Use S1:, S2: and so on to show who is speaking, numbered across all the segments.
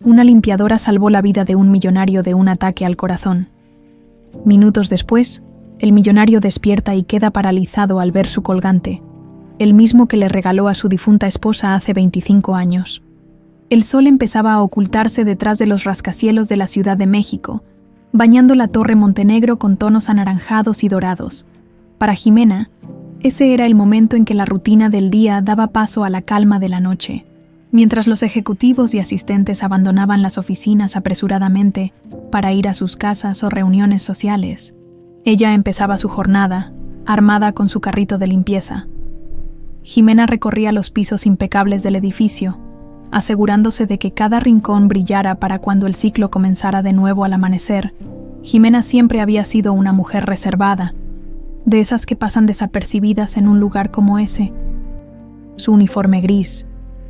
S1: una limpiadora salvó la vida de un millonario de un ataque al corazón. Minutos después, el millonario despierta y queda paralizado al ver su colgante, el mismo que le regaló a su difunta esposa hace 25 años. El sol empezaba a ocultarse detrás de los rascacielos de la Ciudad de México, bañando la Torre Montenegro con tonos anaranjados y dorados. Para Jimena, ese era el momento en que la rutina del día daba paso a la calma de la noche. Mientras los ejecutivos y asistentes abandonaban las oficinas apresuradamente para ir a sus casas o reuniones sociales, ella empezaba su jornada, armada con su carrito de limpieza. Jimena recorría los pisos impecables del edificio, asegurándose de que cada rincón brillara para cuando el ciclo comenzara de nuevo al amanecer. Jimena siempre había sido una mujer reservada, de esas que pasan desapercibidas en un lugar como ese. Su uniforme gris,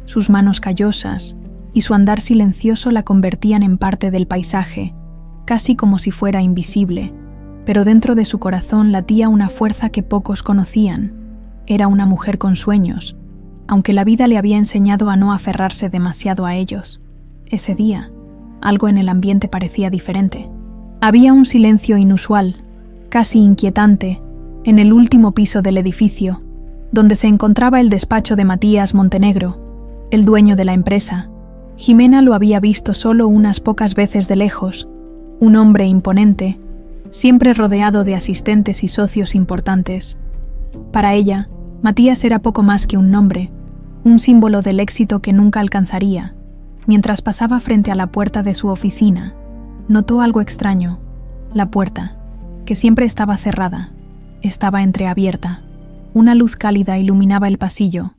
S1: sus manos callosas y su andar silencioso la convertían en parte del paisaje, casi como si fuera invisible, pero dentro de su corazón latía una fuerza que pocos conocían. Era una mujer con sueños, aunque la vida le había enseñado a no aferrarse demasiado a ellos. Ese día, algo en el ambiente parecía diferente. Había un silencio inusual, casi inquietante, en el último piso del edificio, donde se encontraba el despacho de Matías Montenegro, el dueño de la empresa. Jimena lo había visto solo unas pocas veces de lejos, un hombre imponente, siempre rodeado de asistentes y socios importantes. Para ella, Matías era poco más que un nombre, un símbolo del éxito que nunca alcanzaría. Mientras pasaba frente a la puerta de su oficina, notó algo extraño. La puerta, que siempre estaba cerrada, estaba entreabierta. Una luz cálida iluminaba el pasillo,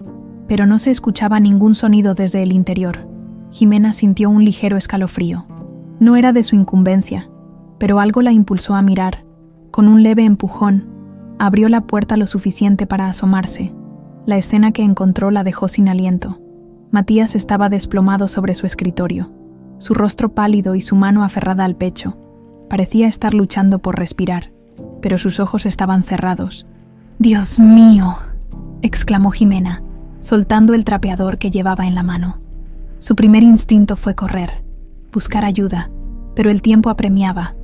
S1: pero no se escuchaba ningún sonido desde el interior. Jimena sintió un ligero escalofrío. No era de su incumbencia, pero algo la impulsó a mirar. Con un leve empujón, abrió la puerta lo suficiente para asomarse. La escena que encontró la dejó sin aliento. Matías estaba desplomado sobre su escritorio, su rostro pálido y su mano aferrada al pecho. Parecía estar luchando por respirar, pero sus ojos estaban cerrados. «¡Dios mío!», exclamó Jimena, soltando el trapeador que llevaba en la mano. Su primer instinto fue correr, buscar ayuda, pero el tiempo apremiaba.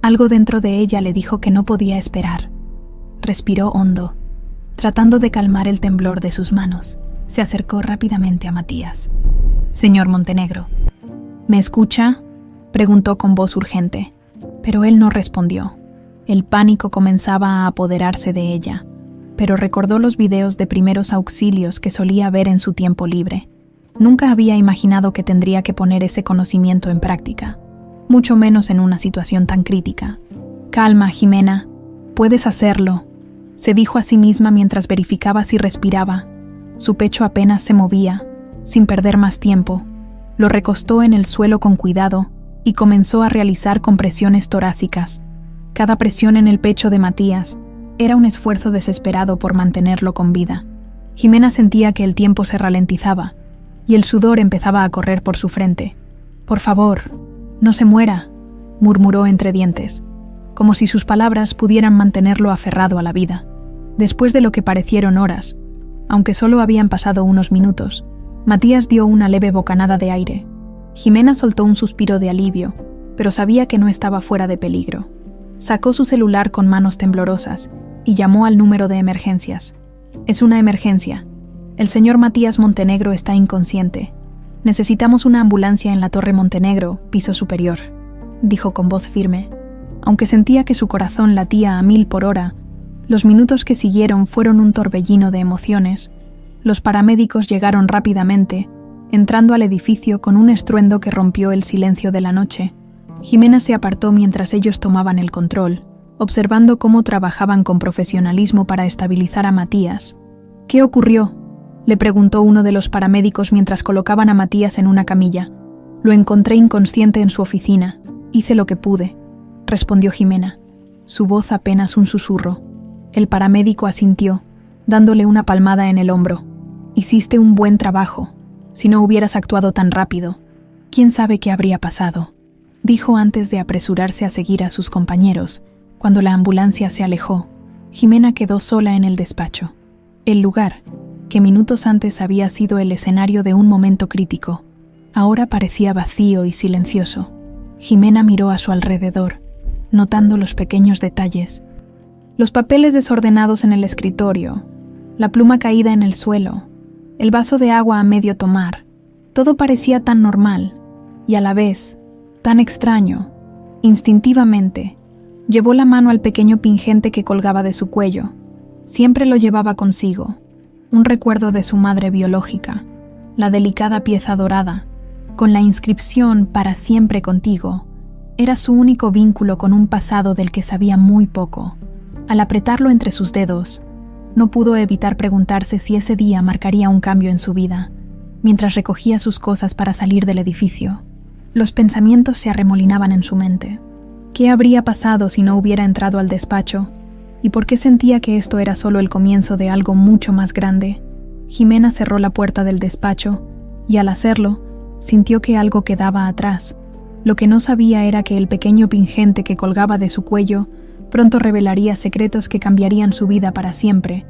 S1: Algo dentro de ella le dijo que no podía esperar. Respiró hondo. Tratando de calmar el temblor de sus manos, se acercó rápidamente a Matías. «Señor Montenegro». «¿Me escucha?», preguntó con voz urgente, pero él no respondió. El pánico comenzaba a apoderarse de ella, pero recordó los videos de primeros auxilios que solía ver en su tiempo libre. Nunca había imaginado que tendría que poner ese conocimiento en práctica, mucho menos en una situación tan crítica. «Calma, Jimena, puedes hacerlo», se dijo a sí misma mientras verificaba si respiraba. Su pecho apenas se movía. Sin perder más tiempo, lo recostó en el suelo con cuidado y comenzó a realizar compresiones torácicas. Cada presión en el pecho de Matías era un esfuerzo desesperado por mantenerlo con vida. Jimena sentía que el tiempo se ralentizaba y el sudor empezaba a correr por su frente. «Por favor, no se muera», murmuró entre dientes, como si sus palabras pudieran mantenerlo aferrado a la vida. Después de lo que parecieron horas, aunque solo habían pasado unos minutos, Matías dio una leve bocanada de aire. Jimena soltó un suspiro de alivio, pero sabía que no estaba fuera de peligro. Sacó su celular con manos temblorosas y llamó al número de emergencias. «Es una emergencia. El señor Matías Montenegro está inconsciente. Necesitamos una ambulancia en la Torre Montenegro, piso superior», dijo con voz firme. Aunque sentía que su corazón latía a 1000 por hora, los minutos que siguieron fueron un torbellino de emociones. Los paramédicos llegaron rápidamente, entrando al edificio con un estruendo que rompió el silencio de la noche. Jimena se apartó mientras ellos tomaban el control, observando cómo trabajaban con profesionalismo para estabilizar a Matías. «¿Qué ocurrió?», le preguntó uno de los paramédicos mientras colocaban a Matías en una camilla. «Lo encontré inconsciente en su oficina. Hice lo que pude», respondió Jimena, su voz apenas un susurro. El paramédico asintió, dándole una palmada en el hombro. «Hiciste un buen trabajo. Si no hubieras actuado tan rápido, quién sabe qué habría pasado», dijo antes de apresurarse a seguir a sus compañeros. Cuando la ambulancia se alejó, Jimena quedó sola en el despacho. El lugar, que minutos antes había sido el escenario de un momento crítico, Ahora parecía vacío y silencioso. Jimena miró a su alrededor, notando los pequeños detalles. Los papeles desordenados en el escritorio, la pluma caída en el suelo, el vaso de agua a medio tomar. Todo parecía tan normal y a la vez tan extraño. Instintivamente, llevó la mano al pequeño pingente que colgaba de su cuello. Siempre lo llevaba consigo, un recuerdo de su madre biológica, la delicada pieza dorada, con la inscripción "Para siempre contigo". Era su único vínculo con un pasado del que sabía muy poco. Al apretarlo entre sus dedos, no pudo evitar preguntarse si ese día marcaría un cambio en su vida, mientras recogía sus cosas para salir del edificio. Los pensamientos se arremolinaban en su mente. ¿Qué habría pasado si no hubiera entrado al despacho? ¿Y por qué sentía que esto era solo el comienzo de algo mucho más grande? Jimena cerró la puerta del despacho y al hacerlo, sintió que algo quedaba atrás. Lo que no sabía era que el pequeño pingente que colgaba de su cuello pronto revelaría secretos que cambiarían su vida para siempre.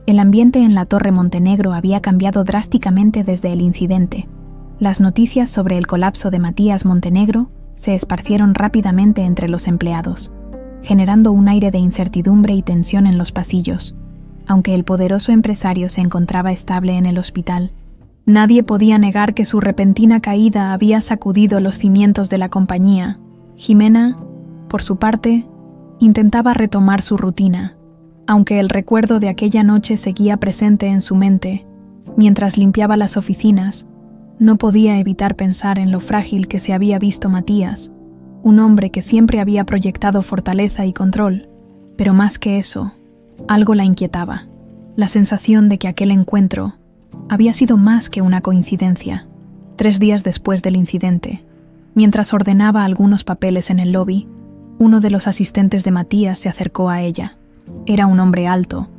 S1: El ambiente en la Torre Montenegro había cambiado drásticamente desde el incidente. Las noticias sobre el colapso de Matías Montenegro se esparcieron rápidamente entre los empleados, generando un aire de incertidumbre y tensión en los pasillos. Aunque el poderoso empresario se encontraba estable en el hospital, nadie podía negar que su repentina caída había sacudido los cimientos de la compañía. Jimena, por su parte, intentaba retomar su rutina, aunque el recuerdo de aquella noche seguía presente en su mente. Mientras limpiaba las oficinas, no podía evitar pensar en lo frágil que se había visto Matías, un hombre que siempre había proyectado fortaleza y control, pero más que eso, algo la inquietaba, la sensación de que aquel encuentro había sido más que una coincidencia. 3 días después del incidente, mientras ordenaba algunos papeles en el lobby, uno de los asistentes de Matías se acercó a ella. Era un hombre alto,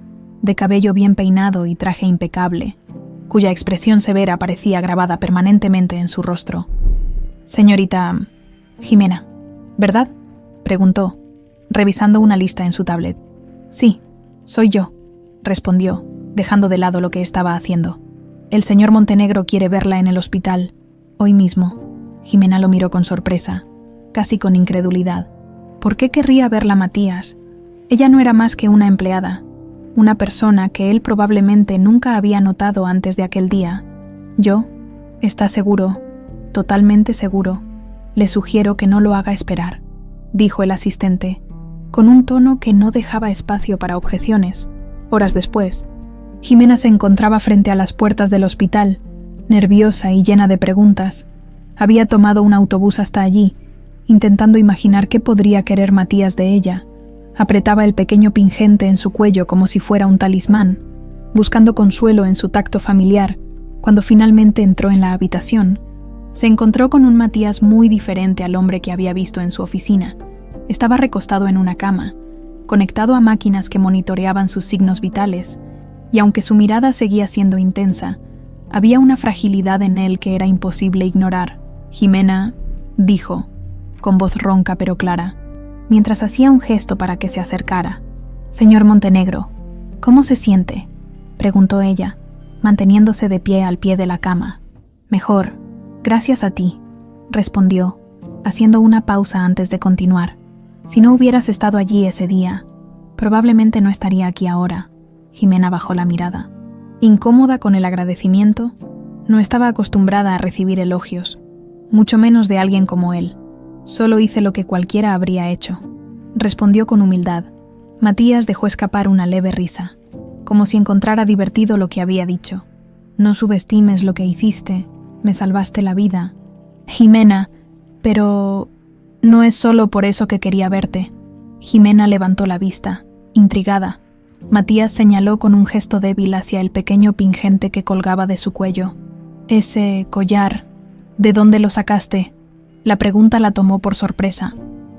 S1: de cabello bien peinado y traje impecable, cuya expresión severa parecía grabada permanentemente en su rostro. «Señorita Jimena, ¿verdad?», preguntó, revisando una lista en su tablet. «Sí, soy yo», respondió, dejando de lado lo que estaba haciendo. «El señor Montenegro quiere verla en el hospital, hoy mismo». Jimena lo miró con sorpresa, casi con incredulidad. ¿Por qué querría verla Matías? Ella no era más que una empleada, una persona que él probablemente nunca había notado antes de aquel día. «Yo, ¿está seguro? Totalmente seguro. Le sugiero que no lo haga esperar», dijo el asistente, con un tono que no dejaba espacio para objeciones. Horas después, Jimena se encontraba frente a las puertas del hospital, nerviosa y llena de preguntas. Había tomado un autobús hasta allí, intentando imaginar qué podría querer Matías de ella. Apretaba el pequeño pingente en su cuello como si fuera un talismán, buscando consuelo en su tacto familiar. Cuando finalmente entró en la habitación, se encontró con un Matías muy diferente al hombre que había visto en su oficina. Estaba recostado en una cama, conectado a máquinas que monitoreaban sus signos vitales, y aunque su mirada seguía siendo intensa, había una fragilidad en él que era imposible ignorar. «Jimena», dijo, con voz ronca pero clara, mientras hacía un gesto para que se acercara. «Señor Montenegro, ¿cómo se siente?», preguntó ella, manteniéndose de pie al pie de la cama. «Mejor, gracias a ti», respondió, haciendo una pausa antes de continuar. «Si no hubieras estado allí ese día, probablemente no estaría aquí ahora». Jimena bajó la mirada. Incómoda con el agradecimiento, no estaba acostumbrada a recibir elogios, mucho menos de alguien como él. «Solo hice lo que cualquiera habría hecho», respondió con humildad. Matías dejó escapar una leve risa, como si encontrara divertido lo que había dicho. «No subestimes lo que hiciste, me salvaste la vida». «Jimena, pero no es solo por eso que quería verte». Jimena levantó la vista, intrigada. Matías señaló con un gesto débil hacia el pequeño pingente que colgaba de su cuello. «Ese collar, ¿de dónde lo sacaste?». La pregunta la tomó por sorpresa.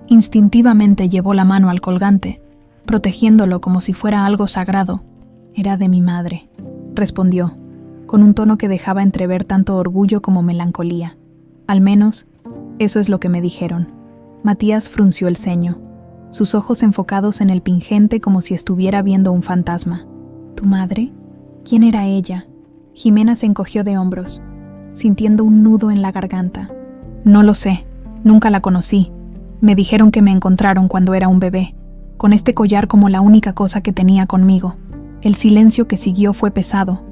S1: Instintivamente llevó la mano al colgante, protegiéndolo como si fuera algo sagrado. «Era de mi madre», respondió, con un tono que dejaba entrever tanto orgullo como melancolía. «Al menos, eso es lo que me dijeron». Matías frunció el ceño, sus ojos enfocados en el pingente como si estuviera viendo un fantasma. «¿Tu madre? ¿Quién era ella?». Jimena se encogió de hombros. sintiendo un nudo en la garganta. No lo sé, nunca la conocí. Me dijeron que me encontraron cuando era un bebé, con este collar como la única cosa que tenía conmigo. El silencio que siguió fue pesado,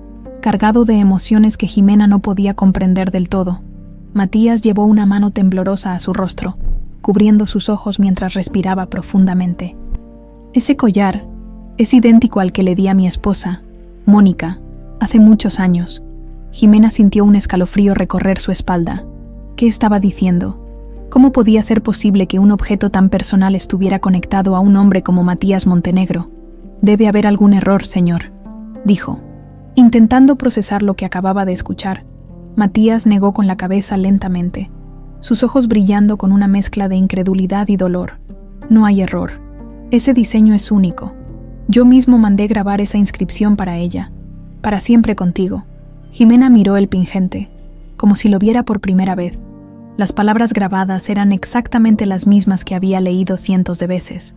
S1: cargado de emociones que Jimena no podía comprender del todo. Matías llevó una mano temblorosa a su rostro, cubriendo sus ojos mientras respiraba profundamente. Ese collar es idéntico al que le di a mi esposa, Mónica, hace muchos años. Jimena sintió un escalofrío recorrer su espalda. ¿Qué estaba diciendo? ¿Cómo podía ser posible que un objeto tan personal estuviera conectado a un hombre como Matías Montenegro? Debe haber algún error, señor, dijo. Intentando procesar lo que acababa de escuchar, Matías negó con la cabeza lentamente, sus ojos brillando con una mezcla de incredulidad y dolor. No hay error. Ese diseño es único. Yo mismo mandé grabar esa inscripción para ella. Para siempre contigo. Jimena miró el pingente, como si lo viera por primera vez. Las palabras grabadas eran exactamente las mismas que había leído cientos de veces,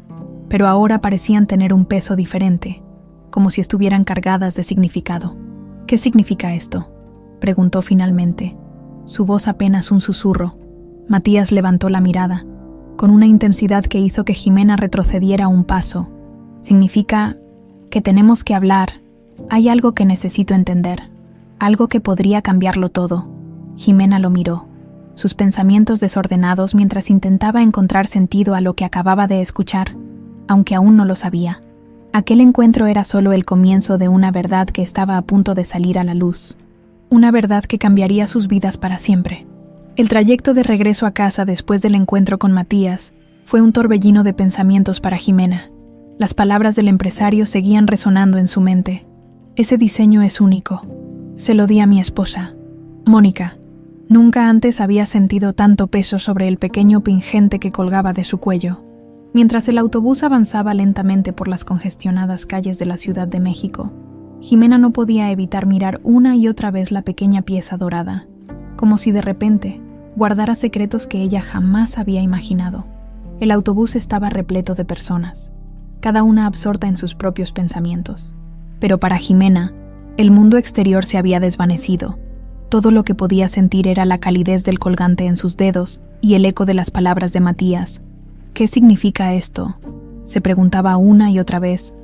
S1: pero ahora parecían tener un peso diferente, como si estuvieran cargadas de significado. ¿Qué significa esto?, preguntó finalmente, su voz apenas un susurro. Matías levantó la mirada, con una intensidad que hizo que Jimena retrocediera un paso. Significa que tenemos que hablar. Hay algo que necesito entender, algo que podría cambiarlo todo. Jimena lo miró, sus pensamientos desordenados mientras intentaba encontrar sentido a lo que acababa de escuchar, aunque aún no lo sabía. Aquel encuentro era solo el comienzo de una verdad que estaba a punto de salir a la luz. Una verdad que cambiaría sus vidas para siempre. El trayecto de regreso a casa después del encuentro con Matías fue un torbellino de pensamientos para Jimena. Las palabras del empresario seguían resonando en su mente. Ese diseño es único. Se lo di a mi esposa, Mónica. Nunca antes había sentido tanto peso sobre el pequeño pingente que colgaba de su cuello. Mientras el autobús avanzaba lentamente por las congestionadas calles de la Ciudad de México, Jimena no podía evitar mirar una y otra vez la pequeña pieza dorada, como si de repente guardara secretos que ella jamás había imaginado. El autobús estaba repleto de personas, cada una absorta en sus propios pensamientos. Pero para Jimena, el mundo exterior se había desvanecido. Todo lo que podía sentir era la calidez del colgante en sus dedos y el eco de las palabras de Matías. ¿Qué significa esto?, se preguntaba una y otra vez.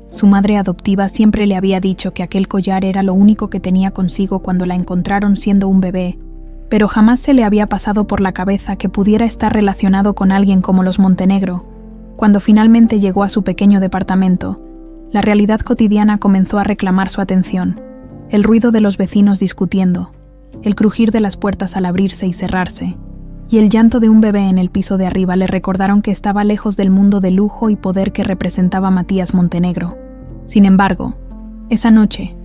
S1: Su madre adoptiva siempre le había dicho que aquel collar era lo único que tenía consigo cuando la encontraron siendo un bebé, pero jamás se le había pasado por la cabeza que pudiera estar relacionado con alguien como los Montenegro. Cuando finalmente llegó a su pequeño departamento, la realidad cotidiana comenzó a reclamar su atención. El ruido de los vecinos discutiendo, el crujir de las puertas al abrirse y cerrarse, y el llanto de un bebé en el piso de arriba le recordaron que estaba lejos del mundo de lujo y poder que representaba Matías Montenegro. Sin embargo, esa noche,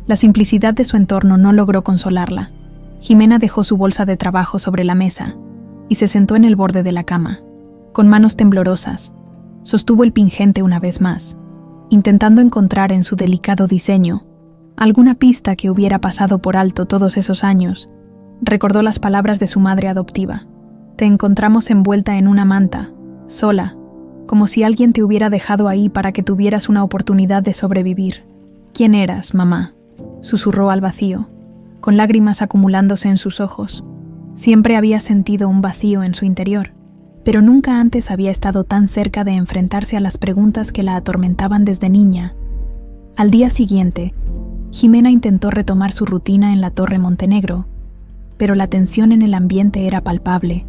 S1: la simplicidad de su entorno no logró consolarla. Jimena dejó su bolsa de trabajo sobre la mesa y se sentó en el borde de la cama. Con manos temblorosas, sostuvo el pingente una vez más, intentando encontrar en su delicado diseño alguna pista que hubiera pasado por alto todos esos años. Recordó las palabras de su madre adoptiva. Te encontramos envuelta en una manta, sola, como si alguien te hubiera dejado ahí para que tuvieras una oportunidad de sobrevivir. ¿Quién eras, mamá?, susurró al vacío, con lágrimas acumulándose en sus ojos. Siempre había sentido un vacío en su interior, pero nunca antes había estado tan cerca de enfrentarse a las preguntas que la atormentaban desde niña. Al día siguiente, Jimena intentó retomar su rutina en la Torre Montenegro, pero la tensión en el ambiente era palpable.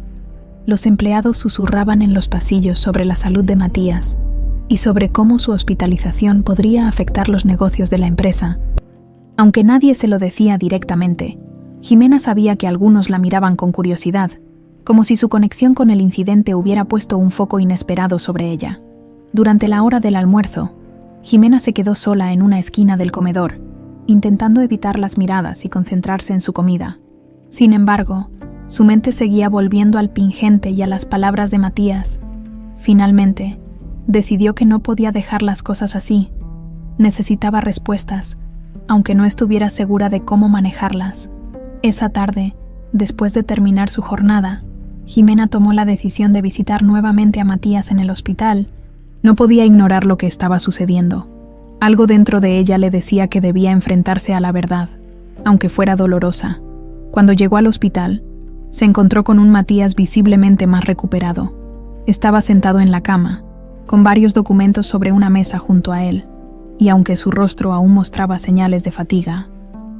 S1: Los empleados susurraban en los pasillos sobre la salud de Matías y sobre cómo su hospitalización podría afectar los negocios de la empresa. Aunque nadie se lo decía directamente, Jimena sabía que algunos la miraban con curiosidad, como si su conexión con el incidente hubiera puesto un foco inesperado sobre ella. Durante la hora del almuerzo, Jimena se quedó sola en una esquina del comedor, intentando evitar las miradas y concentrarse en su comida. Sin embargo, su mente seguía volviendo al pingente y a las palabras de Matías. Finalmente, decidió que no podía dejar las cosas así. Necesitaba respuestas, aunque no estuviera segura de cómo manejarlas. Esa tarde, después de terminar su jornada, Jimena tomó la decisión de visitar nuevamente a Matías en el hospital. No podía ignorar lo que estaba sucediendo. Algo dentro de ella le decía que debía enfrentarse a la verdad, aunque fuera dolorosa. Cuando llegó al hospital, se encontró con un Matías visiblemente más recuperado. Estaba sentado en la cama, con varios documentos sobre una mesa junto a él, y aunque su rostro aún mostraba señales de fatiga,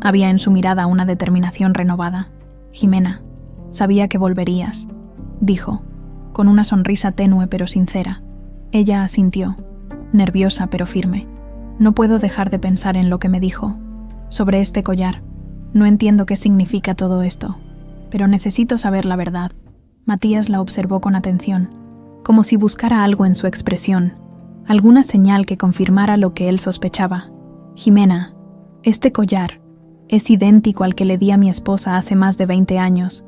S1: había en su mirada una determinación renovada. «Jimena, sabía que volverías», dijo, con una sonrisa tenue pero sincera. Ella asintió, nerviosa pero firme. «No puedo dejar de pensar en lo que me dijo, sobre este collar. No entiendo qué significa todo esto, pero necesito saber la verdad». Matías la observó con atención, como si buscara algo en su expresión, alguna señal que confirmara lo que él sospechaba. «Jimena, este collar es idéntico al que le di a mi esposa hace más de 20 años.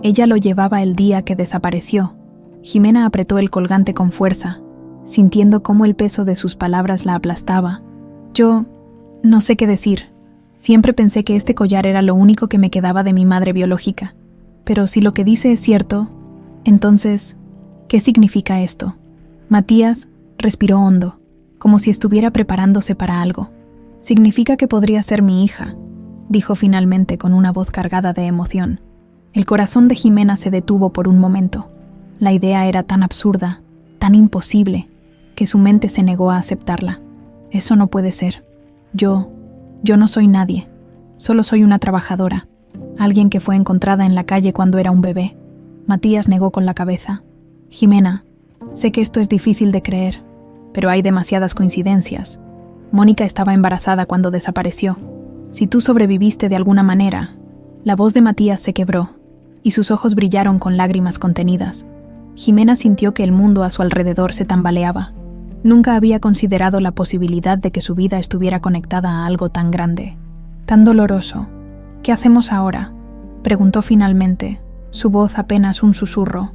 S1: Ella lo llevaba el día que desapareció». Jimena apretó el colgante con fuerza, sintiendo cómo el peso de sus palabras la aplastaba. «Yo no sé qué decir. Siempre pensé que este collar era lo único que me quedaba de mi madre biológica. Pero si lo que dice es cierto, entonces, ¿qué significa esto?». Matías respiró hondo, como si estuviera preparándose para algo. «Significa que podría ser mi hija», dijo finalmente con una voz cargada de emoción. El corazón de Jimena se detuvo por un momento. La idea era tan absurda, tan imposible, que su mente se negó a aceptarla. «Eso no puede ser. Yo no soy nadie. Solo soy una trabajadora, alguien que fue encontrada en la calle cuando era un bebé». Matías negó con la cabeza. «Jimena, sé que esto es difícil de creer, pero hay demasiadas coincidencias. Mónica estaba embarazada cuando desapareció. Si tú sobreviviste de alguna manera». La voz de Matías se quebró, y sus ojos brillaron con lágrimas contenidas. Jimena sintió que el mundo a su alrededor se tambaleaba. Nunca había considerado la posibilidad de que su vida estuviera conectada a algo tan grande, tan doloroso. «¿Qué hacemos ahora?», preguntó finalmente, su voz apenas un susurro.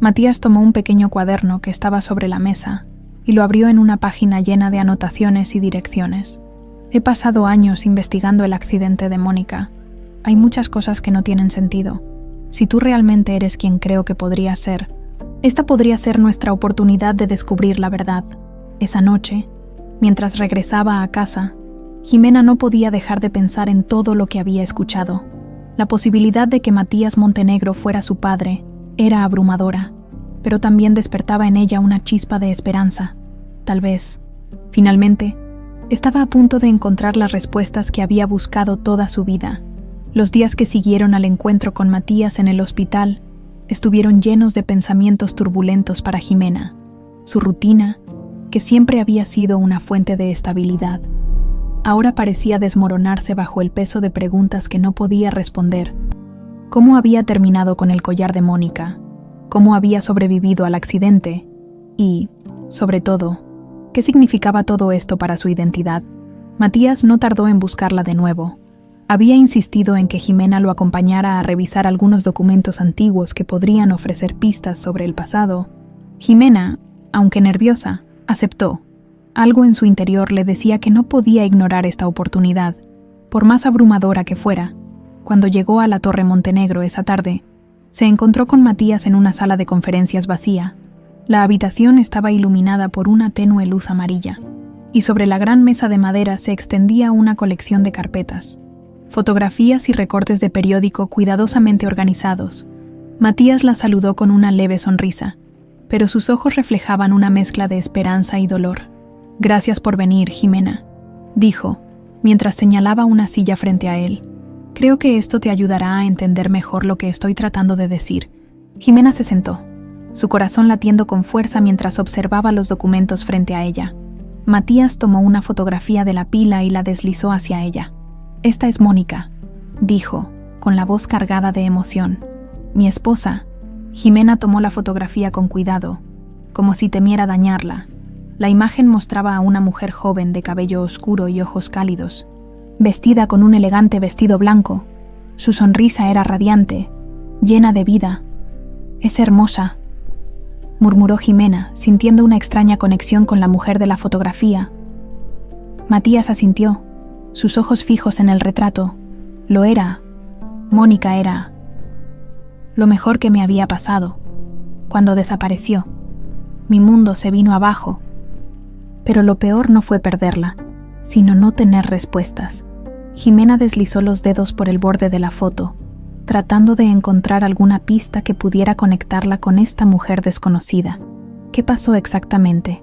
S1: Matías tomó un pequeño cuaderno que estaba sobre la mesa y lo abrió en una página llena de anotaciones y direcciones. «He pasado años investigando el accidente de Mónica. Hay muchas cosas que no tienen sentido. Si tú realmente eres quien creo que podría ser, esta podría ser nuestra oportunidad de descubrir la verdad». Esa noche, mientras regresaba a casa, Jimena no podía dejar de pensar en todo lo que había escuchado. La posibilidad de que Matías Montenegro fuera su padre era abrumadora, pero también despertaba en ella una chispa de esperanza. Tal vez, finalmente, estaba a punto de encontrar las respuestas que había buscado toda su vida. Los días que siguieron al encuentro con Matías en el hospital estuvieron llenos de pensamientos turbulentos para Jimena. Su rutina, que siempre había sido una fuente de estabilidad, ahora parecía desmoronarse bajo el peso de preguntas que no podía responder. ¿Cómo había terminado con el collar de Mónica? ¿Cómo había sobrevivido al accidente? Y, sobre todo, ¿qué significaba todo esto para su identidad? Matías no tardó en buscarla de nuevo. Había insistido en que Jimena lo acompañara a revisar algunos documentos antiguos que podrían ofrecer pistas sobre el pasado. Jimena, aunque nerviosa, aceptó. Algo en su interior le decía que no podía ignorar esta oportunidad, por más abrumadora que fuera. Cuando llegó a la Torre Montenegro esa tarde, se encontró con Matías en una sala de conferencias vacía. La habitación estaba iluminada por una tenue luz amarilla, y sobre la gran mesa de madera se extendía una colección de carpetas, fotografías y recortes de periódico cuidadosamente organizados. Matías la saludó con una leve sonrisa, pero sus ojos reflejaban una mezcla de esperanza y dolor. «Gracias por venir, Jimena», dijo, mientras señalaba una silla frente a él. «Creo que esto te ayudará a entender mejor lo que estoy tratando de decir». Jimena se sentó, su corazón latiendo con fuerza mientras observaba los documentos frente a ella. Matías tomó una fotografía de la pila y la deslizó hacia ella. «Esta es Mónica», dijo, con la voz cargada de emoción. «Mi esposa». Jimena tomó la fotografía con cuidado, como si temiera dañarla. La imagen mostraba a una mujer joven de cabello oscuro y ojos cálidos, vestida con un elegante vestido blanco. Su sonrisa era radiante, llena de vida. «Es hermosa», murmuró Jimena, sintiendo una extraña conexión con la mujer de la fotografía. Matías asintió, sus ojos fijos en el retrato. Lo era. Mónica era lo mejor que me había pasado. Cuando desapareció, mi mundo se vino abajo. Pero lo peor no fue perderla, sino no tener respuestas. Jimena deslizó los dedos por el borde de la foto, tratando de encontrar alguna pista que pudiera conectarla con esta mujer desconocida. ¿Qué pasó exactamente?,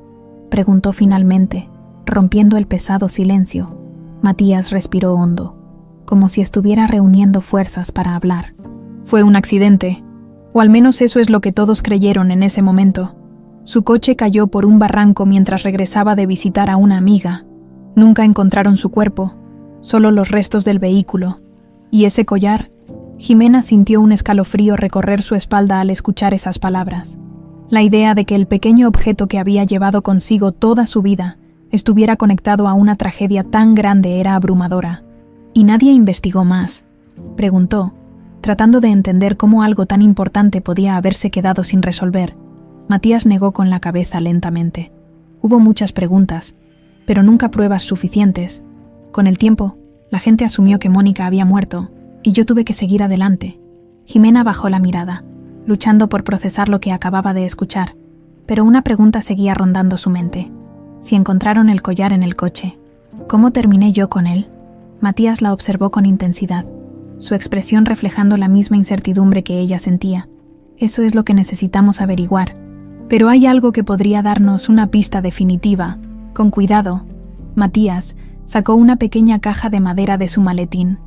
S1: preguntó finalmente, rompiendo el pesado silencio. Matías respiró hondo, como si estuviera reuniendo fuerzas para hablar. Fue un accidente, o al menos eso es lo que todos creyeron en ese momento. Su coche cayó por un barranco mientras regresaba de visitar a una amiga. Nunca encontraron su cuerpo, solo los restos del vehículo. ¿Y ese collar? Jimena sintió un escalofrío recorrer su espalda al escuchar esas palabras. La idea de que el pequeño objeto que había llevado consigo toda su vida estuviera conectado a una tragedia tan grande era abrumadora. ¿Y nadie investigó más?, preguntó, tratando de entender cómo algo tan importante podía haberse quedado sin resolver. Matías negó con la cabeza lentamente. Hubo muchas preguntas, pero nunca pruebas suficientes. Con el tiempo, la gente asumió que Mónica había muerto, y yo tuve que seguir adelante. Jimena bajó la mirada, luchando por procesar lo que acababa de escuchar, pero una pregunta seguía rondando su mente. Si encontraron el collar en el coche, ¿cómo terminé yo con él? Matías la observó con intensidad, su expresión reflejando la misma incertidumbre que ella sentía. Eso es lo que necesitamos averiguar. Pero hay algo que podría darnos una pista definitiva. Con cuidado, Matías sacó una pequeña caja de madera de su maletín.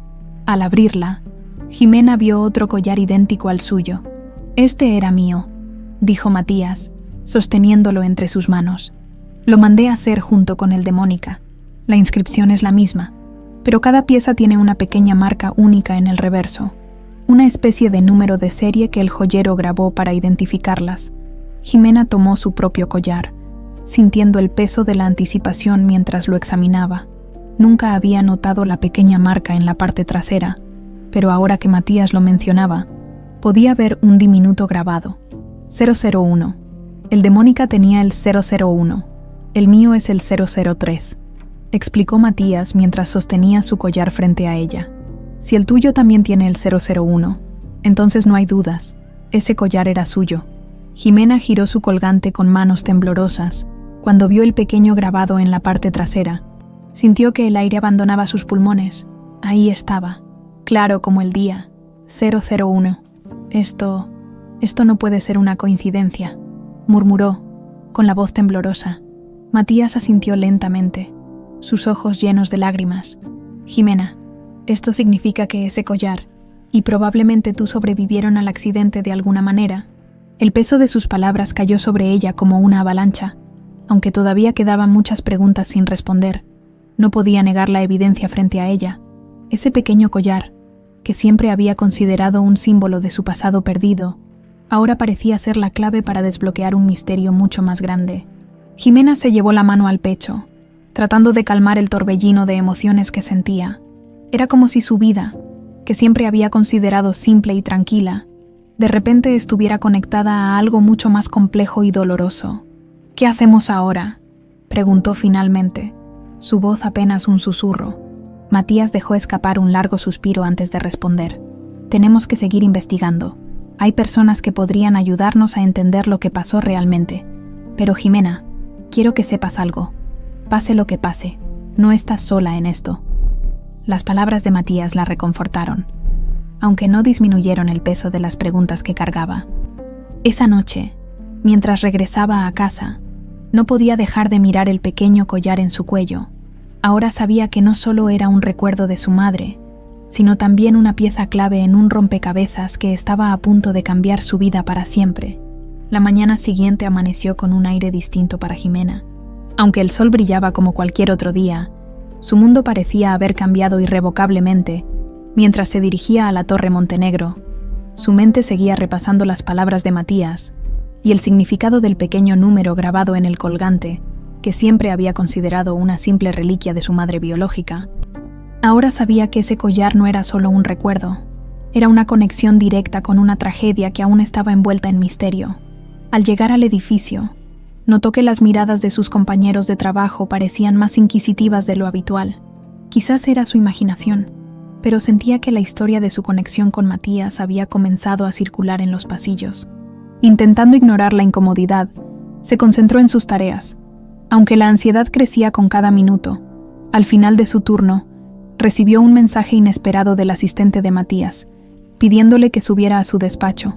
S1: Al abrirla, Jimena vio otro collar idéntico al suyo. «Este era mío», dijo Matías, sosteniéndolo entre sus manos. «Lo mandé a hacer junto con el de Mónica. La inscripción es la misma, pero cada pieza tiene una pequeña marca única en el reverso, una especie de número de serie que el joyero grabó para identificarlas». Jimena tomó su propio collar, sintiendo el peso de la anticipación mientras lo examinaba. Nunca había notado la pequeña marca en la parte trasera, pero ahora que Matías lo mencionaba, podía ver un diminuto grabado. 001. El de Mónica tenía el 001. El mío es el 003, explicó Matías mientras sostenía su collar frente a ella. Si el tuyo también tiene el 001, entonces no hay dudas, ese collar era suyo. Jimena giró su colgante con manos temblorosas. Cuando vio el pequeño grabado en la parte trasera, sintió que el aire abandonaba sus pulmones. Ahí estaba, claro como el día, 001. Esto no puede ser una coincidencia, murmuró, con la voz temblorosa. Matías asintió lentamente, sus ojos llenos de lágrimas. Jimena, esto significa que ese collar, y probablemente tú sobrevivieron al accidente de alguna manera. El peso de sus palabras cayó sobre ella como una avalancha, aunque todavía quedaban muchas preguntas sin responder. No podía negar la evidencia frente a ella. Ese pequeño collar, que siempre había considerado un símbolo de su pasado perdido, ahora parecía ser la clave para desbloquear un misterio mucho más grande. Jimena se llevó la mano al pecho, tratando de calmar el torbellino de emociones que sentía. Era como si su vida, que siempre había considerado simple y tranquila, de repente estuviera conectada a algo mucho más complejo y doloroso. «¿Qué hacemos ahora?», preguntó finalmente, su voz apenas un susurro. Matías dejó escapar un largo suspiro antes de responder. «Tenemos que seguir investigando. Hay personas que podrían ayudarnos a entender lo que pasó realmente. Pero Jimena, quiero que sepas algo. Pase lo que pase, no estás sola en esto». Las palabras de Matías la reconfortaron, aunque no disminuyeron el peso de las preguntas que cargaba. Esa noche, mientras regresaba a casa, no podía dejar de mirar el pequeño collar en su cuello. Ahora sabía que no solo era un recuerdo de su madre, sino también una pieza clave en un rompecabezas que estaba a punto de cambiar su vida para siempre. La mañana siguiente amaneció con un aire distinto para Jimena. Aunque el sol brillaba como cualquier otro día, su mundo parecía haber cambiado irrevocablemente. Mientras se dirigía a la Torre Montenegro, su mente seguía repasando las palabras de Matías y el significado del pequeño número grabado en el colgante, que siempre había considerado una simple reliquia de su madre biológica. Ahora sabía que ese collar no era solo un recuerdo, era una conexión directa con una tragedia que aún estaba envuelta en misterio. Al llegar al edificio, notó que las miradas de sus compañeros de trabajo parecían más inquisitivas de lo habitual. Quizás era su imaginación, pero sentía que la historia de su conexión con Matías había comenzado a circular en los pasillos. Intentando ignorar la incomodidad, se concentró en sus tareas. Aunque la ansiedad crecía con cada minuto, al final de su turno, recibió un mensaje inesperado del asistente de Matías. pidiéndole que subiera a su despacho.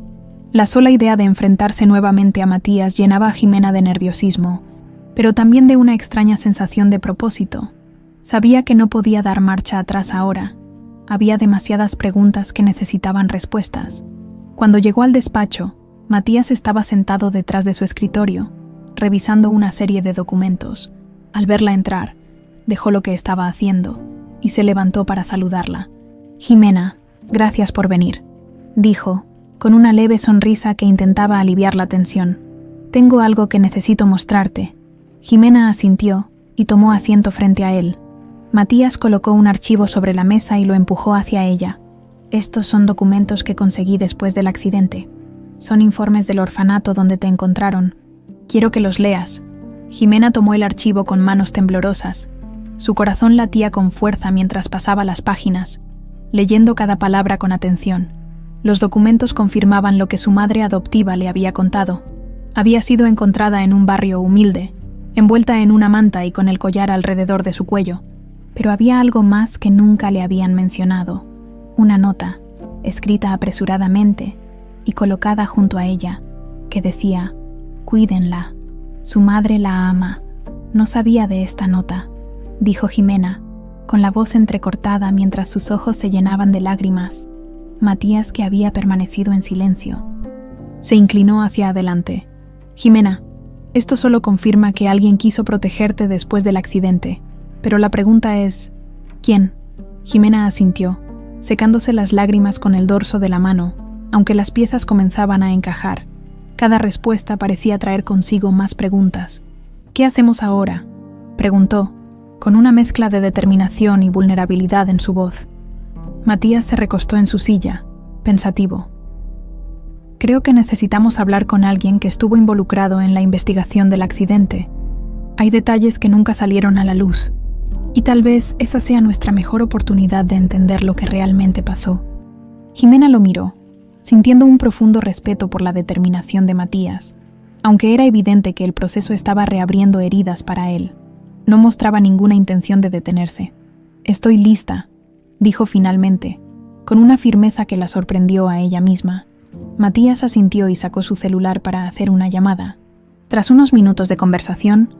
S1: La sola idea de enfrentarse nuevamente a Matías llenaba a Jimena de nerviosismo, pero también de una extraña sensación de propósito. Sabía que no podía dar marcha atrás ahora. Había demasiadas preguntas que necesitaban respuestas. Cuando llegó al despacho, Matías estaba sentado detrás de su escritorio, revisando una serie de documentos. Al verla entrar, dejó lo que estaba haciendo y se levantó para saludarla. «Jimena, gracias por venir», dijo, con una leve sonrisa que intentaba aliviar la tensión. «Tengo algo que necesito mostrarte». Jimena asintió y tomó asiento frente a él. Matías colocó un archivo sobre la mesa y lo empujó hacia ella. «Estos son documentos que conseguí después del accidente. Son informes del orfanato donde te encontraron. Quiero que los leas». Jimena tomó el archivo con manos temblorosas. Su corazón latía con fuerza mientras pasaba las páginas, leyendo cada palabra con atención. Los documentos confirmaban lo que su madre adoptiva le había contado. Había sido encontrada en un barrio humilde, envuelta en una manta y con el collar alrededor de su cuello. Pero había algo más que nunca le habían mencionado. Una nota, escrita apresuradamente y colocada junto a ella, que decía: «Cuídenla. Su madre la ama». «No sabía de esta nota», dijo Jimena, con la voz entrecortada mientras sus ojos se llenaban de lágrimas. Matías, que había permanecido en silencio, se inclinó hacia adelante. «Jimena, esto solo confirma que alguien quiso protegerte después del accidente. Pero la pregunta es, ¿quién?». Jimena asintió, secándose las lágrimas con el dorso de la mano, aunque las piezas comenzaban a encajar. Cada respuesta parecía traer consigo más preguntas. «¿Qué hacemos ahora?», preguntó, con una mezcla de determinación y vulnerabilidad en su voz. Matías se recostó en su silla, pensativo. «Creo que necesitamos hablar con alguien que estuvo involucrado en la investigación del accidente. Hay detalles que nunca salieron a la luz, y tal vez esa sea nuestra mejor oportunidad de entender lo que realmente pasó». Jimena lo miró, sintiendo un profundo respeto por la determinación de Matías, aunque era evidente que el proceso estaba reabriendo heridas para él. No mostraba ninguna intención de detenerse. «Estoy lista», dijo finalmente, con una firmeza que la sorprendió a ella misma. Matías asintió y sacó su celular para hacer una llamada. Tras unos minutos de conversación,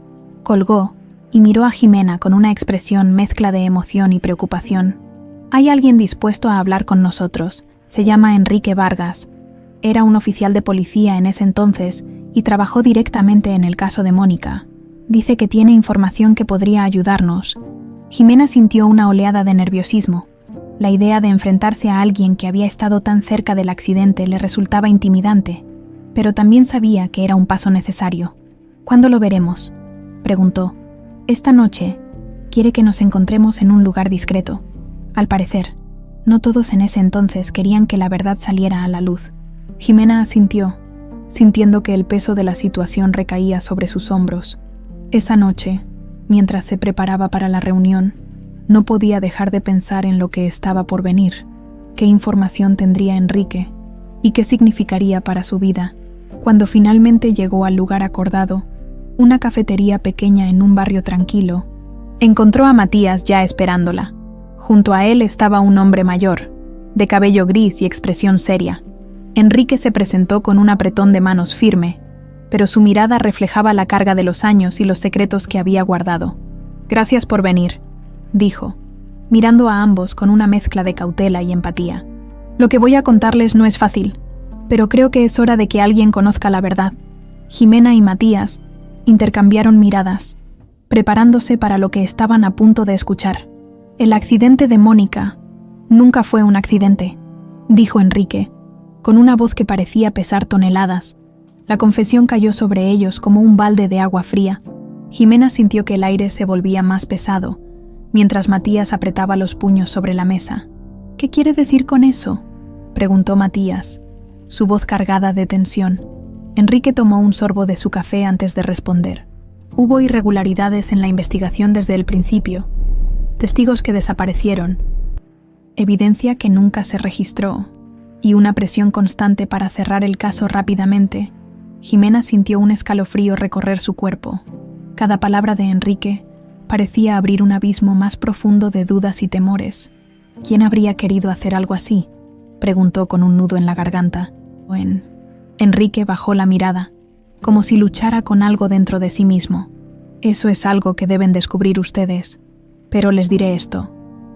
S1: colgó y miró a Jimena con una expresión mezcla de emoción y preocupación. «Hay alguien dispuesto a hablar con nosotros. Se llama Enrique Vargas. Era un oficial de policía en ese entonces y trabajó directamente en el caso de Mónica. Dice que tiene información que podría ayudarnos». Jimena sintió una oleada de nerviosismo. La idea de enfrentarse a alguien que había estado tan cerca del accidente le resultaba intimidante, pero también sabía que era un paso necesario. «¿Cuándo lo veremos?», preguntó. «Esta noche. Quiere que nos encontremos en un lugar discreto». Al parecer, no todos en ese entonces querían que la verdad saliera a la luz. Jimena asintió, sintiendo que el peso de la situación recaía sobre sus hombros. Esa noche, mientras se preparaba para la reunión, no podía dejar de pensar en lo que estaba por venir, qué información tendría Enrique y qué significaría para su vida. Cuando finalmente llegó al lugar acordado, una cafetería pequeña en un barrio tranquilo, encontró a Matías ya esperándola. Junto a él estaba un hombre mayor, de cabello gris y expresión seria. Enrique se presentó con un apretón de manos firme, pero su mirada reflejaba la carga de los años y los secretos que había guardado. «Gracias por venir», dijo, mirando a ambos con una mezcla de cautela y empatía. «Lo que voy a contarles no es fácil, pero creo que es hora de que alguien conozca la verdad». Jimena y Matías intercambiaron miradas, preparándose para lo que estaban a punto de escuchar. «El accidente de Mónica nunca fue un accidente», dijo Enrique, con una voz que parecía pesar toneladas. La confesión cayó sobre ellos como un balde de agua fría. Jimena sintió que el aire se volvía más pesado, mientras Matías apretaba los puños sobre la mesa. «¿Qué quiere decir con eso?», preguntó Matías, su voz cargada de tensión. Enrique tomó un sorbo de su café antes de responder. «Hubo irregularidades en la investigación desde el principio, testigos que desaparecieron, evidencia que nunca se registró, y una presión constante para cerrar el caso rápidamente». Jimena sintió un escalofrío recorrer su cuerpo. Cada palabra de Enrique parecía abrir un abismo más profundo de dudas y temores. ¿Quién habría querido hacer algo así? preguntó con un nudo en la garganta. Enrique bajó la mirada, como si luchara con algo dentro de sí mismo. Eso es algo que deben descubrir ustedes. Pero les diré esto: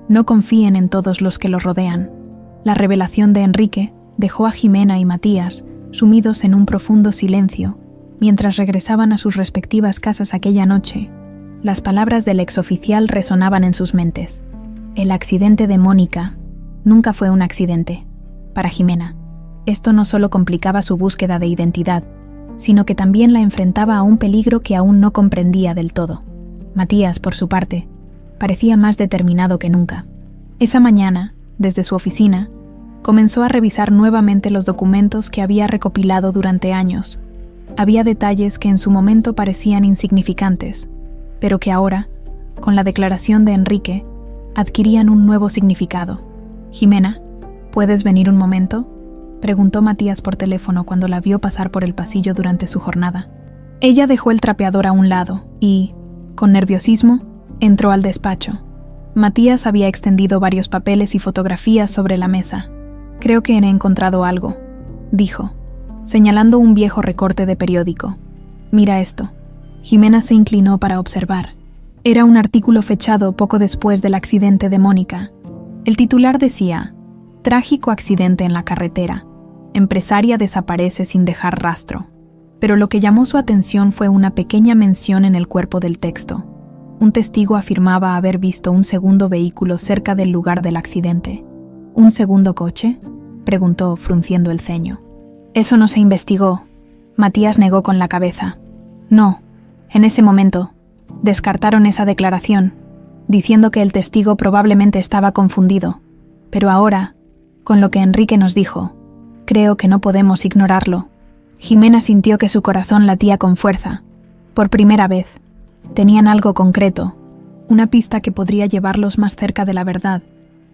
S1: no confíen en todos los que los rodean. La revelación de Enrique dejó a Jimena y Matías sumidos en un profundo silencio mientras regresaban a sus respectivas casas aquella noche. Las palabras del exoficial resonaban en sus mentes. El accidente de Mónica nunca fue un accidente. Para Jimena, esto no solo complicaba su búsqueda de identidad, sino que también la enfrentaba a un peligro que aún no comprendía del todo. Matías, por su parte, parecía más determinado que nunca. Esa mañana, desde su oficina, comenzó a revisar nuevamente los documentos que había recopilado durante años. Había detalles que en su momento parecían insignificantes, pero que ahora, con la declaración de Enrique, adquirían un nuevo significado. «Jimena, ¿puedes venir un momento?», preguntó Matías por teléfono cuando la vio pasar por el pasillo durante su jornada. Ella dejó el trapeador a un lado y, con nerviosismo, entró al despacho. Matías había extendido varios papeles y fotografías sobre la mesa. «Creo que he encontrado algo», dijo, señalando un viejo recorte de periódico. «Mira esto». Jimena se inclinó para observar. Era un artículo fechado poco después del accidente de Mónica. El titular decía: «Trágico accidente en la carretera. Empresaria desaparece sin dejar rastro». Pero lo que llamó su atención fue una pequeña mención en el cuerpo del texto. Un testigo afirmaba haber visto un segundo vehículo cerca del lugar del accidente. «¿Un segundo coche?», preguntó, frunciendo el ceño. «Eso no se investigó». Matías negó con la cabeza. «No, en ese momento descartaron esa declaración, diciendo que el testigo probablemente estaba confundido. Pero ahora, con lo que Enrique nos dijo, creo que no podemos ignorarlo». Jimena sintió que su corazón latía con fuerza. Por primera vez, tenían algo concreto, una pista que podría llevarlos más cerca de la verdad.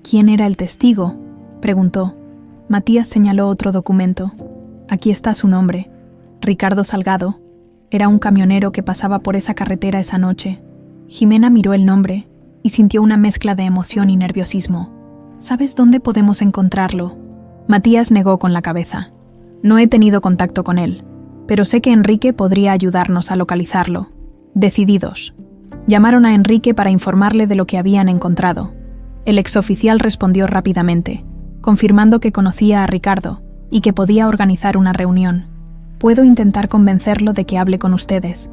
S1: «¿Quién era el testigo?», preguntó. Matías señaló otro documento. «Aquí está su nombre: Ricardo Salgado. Era un camionero que pasaba por esa carretera esa noche». Jimena miró el nombre y sintió una mezcla de emoción y nerviosismo. «¿Sabes dónde podemos encontrarlo?». Matías negó con la cabeza. «No he tenido contacto con él, pero sé que Enrique podría ayudarnos a localizarlo». Decididos, llamaron a Enrique para informarle de lo que habían encontrado. El exoficial respondió rápidamente, confirmando que conocía a Ricardo y que podía organizar una reunión. «Puedo intentar convencerlo de que hable con ustedes,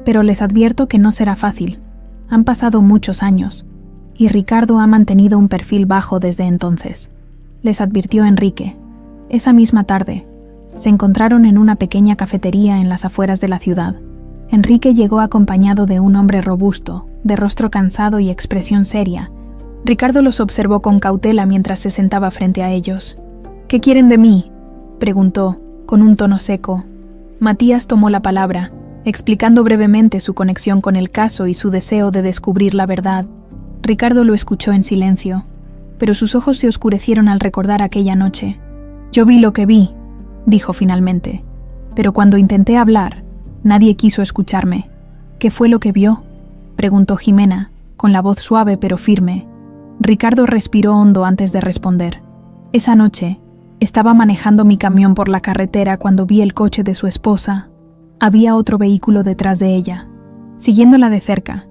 S1: pero les advierto que no será fácil. Han pasado muchos años, y Ricardo ha mantenido un perfil bajo desde entonces», les advirtió Enrique. Esa misma tarde, se encontraron en una pequeña cafetería en las afueras de la ciudad. Enrique llegó acompañado de un hombre robusto, de rostro cansado y expresión seria. Ricardo los observó con cautela mientras se sentaba frente a ellos. «¿Qué quieren de mí?», preguntó, con un tono seco. Matías tomó la palabra, explicando brevemente su conexión con el caso y su deseo de descubrir la verdad. Ricardo lo escuchó en silencio, pero sus ojos se oscurecieron al recordar aquella noche. «Yo vi lo que vi», dijo finalmente, «pero cuando intenté hablar, nadie quiso escucharme». «¿Qué fue lo que vio?», preguntó Jimena, con la voz suave pero firme. Ricardo respiró hondo antes de responder. «Esa noche, estaba manejando mi camión por la carretera cuando vi el coche de su esposa. Había otro vehículo detrás de ella, siguiéndola de cerca,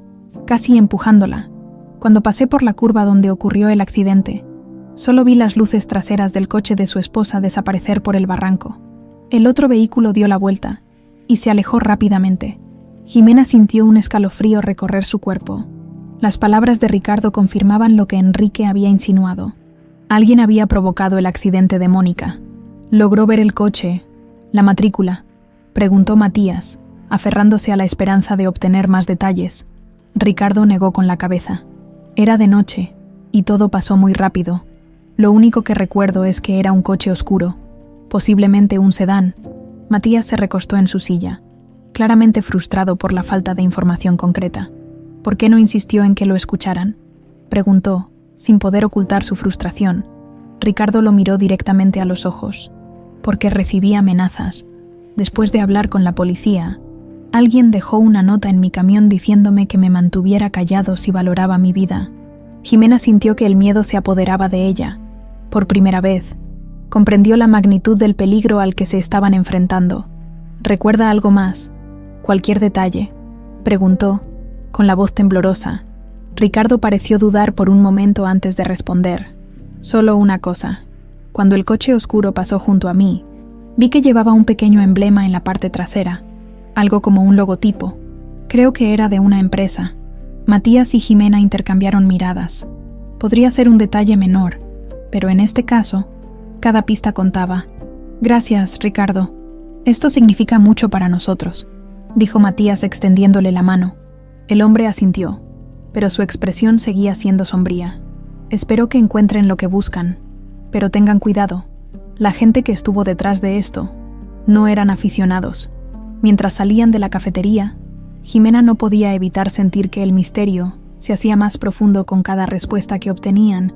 S1: casi empujándola. Cuando pasé por la curva donde ocurrió el accidente, solo vi las luces traseras del coche de su esposa desaparecer por el barranco. El otro vehículo dio la vuelta y se alejó rápidamente». Jimena sintió un escalofrío recorrer su cuerpo. Las palabras de Ricardo confirmaban lo que Enrique había insinuado. Alguien había provocado el accidente de Mónica. «¿Logró ver el coche? ¿La matrícula?», preguntó Matías, aferrándose a la esperanza de obtener más detalles. Ricardo negó con la cabeza. «Era de noche, y todo pasó muy rápido. Lo único que recuerdo es que era un coche oscuro, posiblemente un sedán». Matías se recostó en su silla, claramente frustrado por la falta de información concreta. «¿Por qué no insistió en que lo escucharan?», preguntó, sin poder ocultar su frustración. Ricardo lo miró directamente a los ojos. «Porque recibí amenazas. Después de hablar con la policía, alguien dejó una nota en mi camión diciéndome que me mantuviera callado si valoraba mi vida». Jimena sintió que el miedo se apoderaba de ella. Por primera vez, Comprendió la magnitud del peligro al que se estaban enfrentando. ¿Recuerda algo más? ¿Cualquier detalle?, preguntó, con la voz temblorosa. Ricardo pareció dudar por un momento antes de responder. Solo una cosa. Cuando el coche oscuro pasó junto a mí, vi que llevaba un pequeño emblema en la parte trasera, algo como un logotipo. Creo que era de una empresa. Matías y Jimena intercambiaron miradas. Podría ser un detalle menor, pero en este caso, cada pista contaba. Gracias, Ricardo. Esto significa mucho para nosotros, dijo Matías extendiéndole la mano. El hombre asintió, pero su expresión seguía siendo sombría. Espero que encuentren lo que buscan, pero tengan cuidado. La gente que estuvo detrás de esto no eran aficionados. Mientras salían de la cafetería, Jimena no podía evitar sentir que el misterio se hacía más profundo con cada respuesta que obtenían.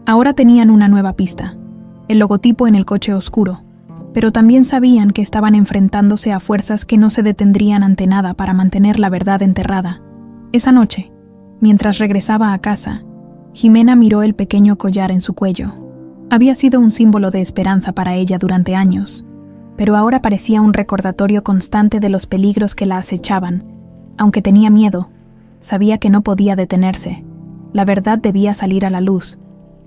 S1: Ahora tenían una nueva pista, el logotipo en el coche oscuro, pero también sabían que estaban enfrentándose a fuerzas que no se detendrían ante nada para mantener la verdad enterrada. Esa noche, mientras regresaba a casa, Jimena miró el pequeño collar en su cuello. Había sido un símbolo de esperanza para ella durante años, pero ahora parecía un recordatorio constante de los peligros que la acechaban. Aunque tenía miedo, sabía que no podía detenerse. La verdad debía salir a la luz,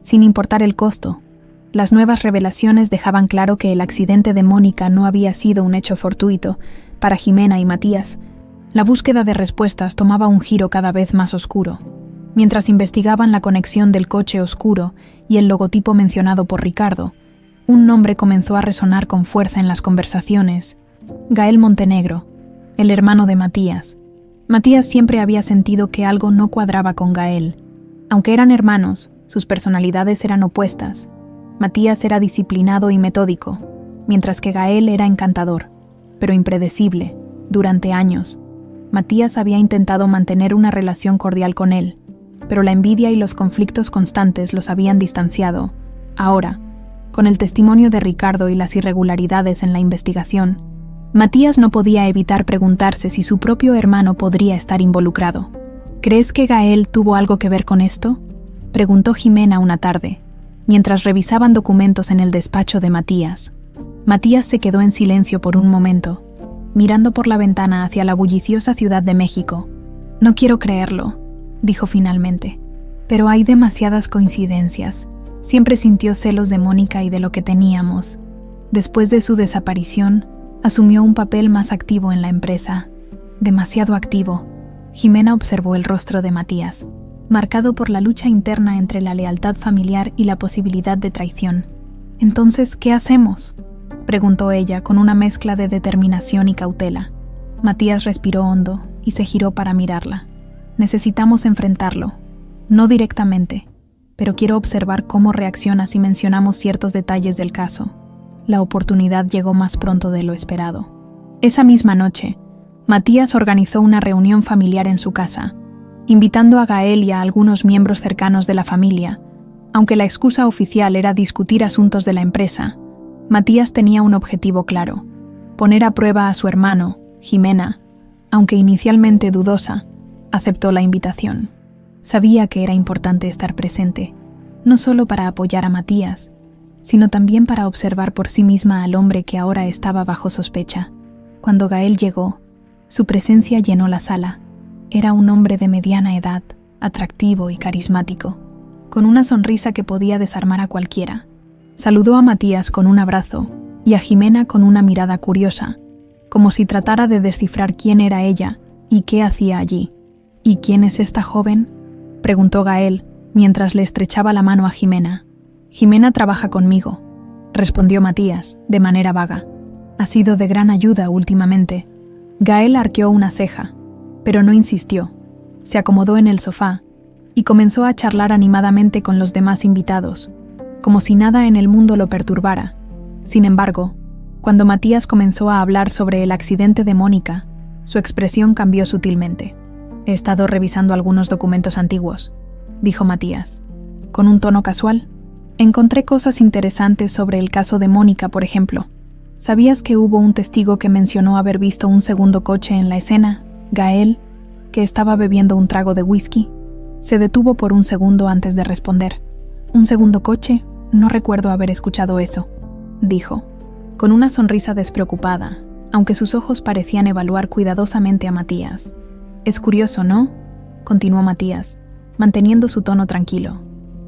S1: sin importar el costo. Las nuevas revelaciones dejaban claro que el accidente de Mónica no había sido un hecho fortuito para Jimena y Matías. La búsqueda de respuestas tomaba un giro cada vez más oscuro. Mientras investigaban la conexión del coche oscuro y el logotipo mencionado por Ricardo, un nombre comenzó a resonar con fuerza en las conversaciones. Gael Montenegro, el hermano de Matías. Matías siempre había sentido que algo no cuadraba con Gael. Aunque eran hermanos, sus personalidades eran opuestas. Matías era disciplinado y metódico, mientras que Gael era encantador, pero impredecible. Durante años, Matías había intentado mantener una relación cordial con él, pero la envidia y los conflictos constantes los habían distanciado. Ahora, con el testimonio de Ricardo y las irregularidades en la investigación, Matías no podía evitar preguntarse si su propio hermano podría estar involucrado. ¿Crees que Gael tuvo algo que ver con esto?, preguntó Jimena una tarde, mientras revisaban documentos en el despacho de Matías. Matías se quedó en silencio por un momento, mirando por la ventana hacia la bulliciosa Ciudad de México. No quiero creerlo, dijo finalmente, pero hay demasiadas coincidencias. Siempre sintió celos de Mónica y de lo que teníamos. Después de su desaparición, asumió un papel más activo en la empresa. Demasiado activo. Jimena observó el rostro de Matías, marcado por la lucha interna entre la lealtad familiar y la posibilidad de traición. «Entonces, ¿qué hacemos?», preguntó ella con una mezcla de determinación y cautela. Matías respiró hondo y se giró para mirarla. «Necesitamos enfrentarlo. No directamente, pero quiero observar cómo reacciona si mencionamos ciertos detalles del caso». La oportunidad llegó más pronto de lo esperado. Esa misma noche, Matías organizó una reunión familiar en su casa, invitando a Gael y a algunos miembros cercanos de la familia. Aunque la excusa oficial era discutir asuntos de la empresa, Matías tenía un objetivo claro: poner a prueba a su hermano. Jimena, aunque inicialmente dudosa, aceptó la invitación. Sabía que era importante estar presente, no solo para apoyar a Matías, sino también para observar por sí misma al hombre que ahora estaba bajo sospecha. Cuando Gael llegó, su presencia llenó la sala. Era un hombre de mediana edad, atractivo y carismático, con una sonrisa que podía desarmar a cualquiera. Saludó a Matías con un abrazo y a Jimena con una mirada curiosa, como si tratara de descifrar quién era ella y qué hacía allí. «¿Y quién es esta joven?», preguntó Gael, mientras le estrechaba la mano a Jimena. «Jimena trabaja conmigo», respondió Matías, de manera vaga. «Ha sido de gran ayuda últimamente». Gael arqueó una ceja, pero no insistió. Se acomodó en el sofá y comenzó a charlar animadamente con los demás invitados, como si nada en el mundo lo perturbara. Sin embargo, cuando Matías comenzó a hablar sobre el accidente de Mónica, su expresión cambió sutilmente. «He estado revisando algunos documentos antiguos», dijo Matías, con un tono casual. «Encontré cosas interesantes sobre el caso de Mónica, por ejemplo. ¿Sabías que hubo un testigo que mencionó haber visto un segundo coche en la escena, Gael, que estaba bebiendo un trago de whisky?» Se detuvo por un segundo antes de responder. «¿Un segundo coche? No recuerdo haber escuchado eso». dijo, con una sonrisa despreocupada, aunque sus ojos parecían evaluar cuidadosamente a Matías. «Es curioso, ¿no?», continuó Matías, manteniendo su tono tranquilo.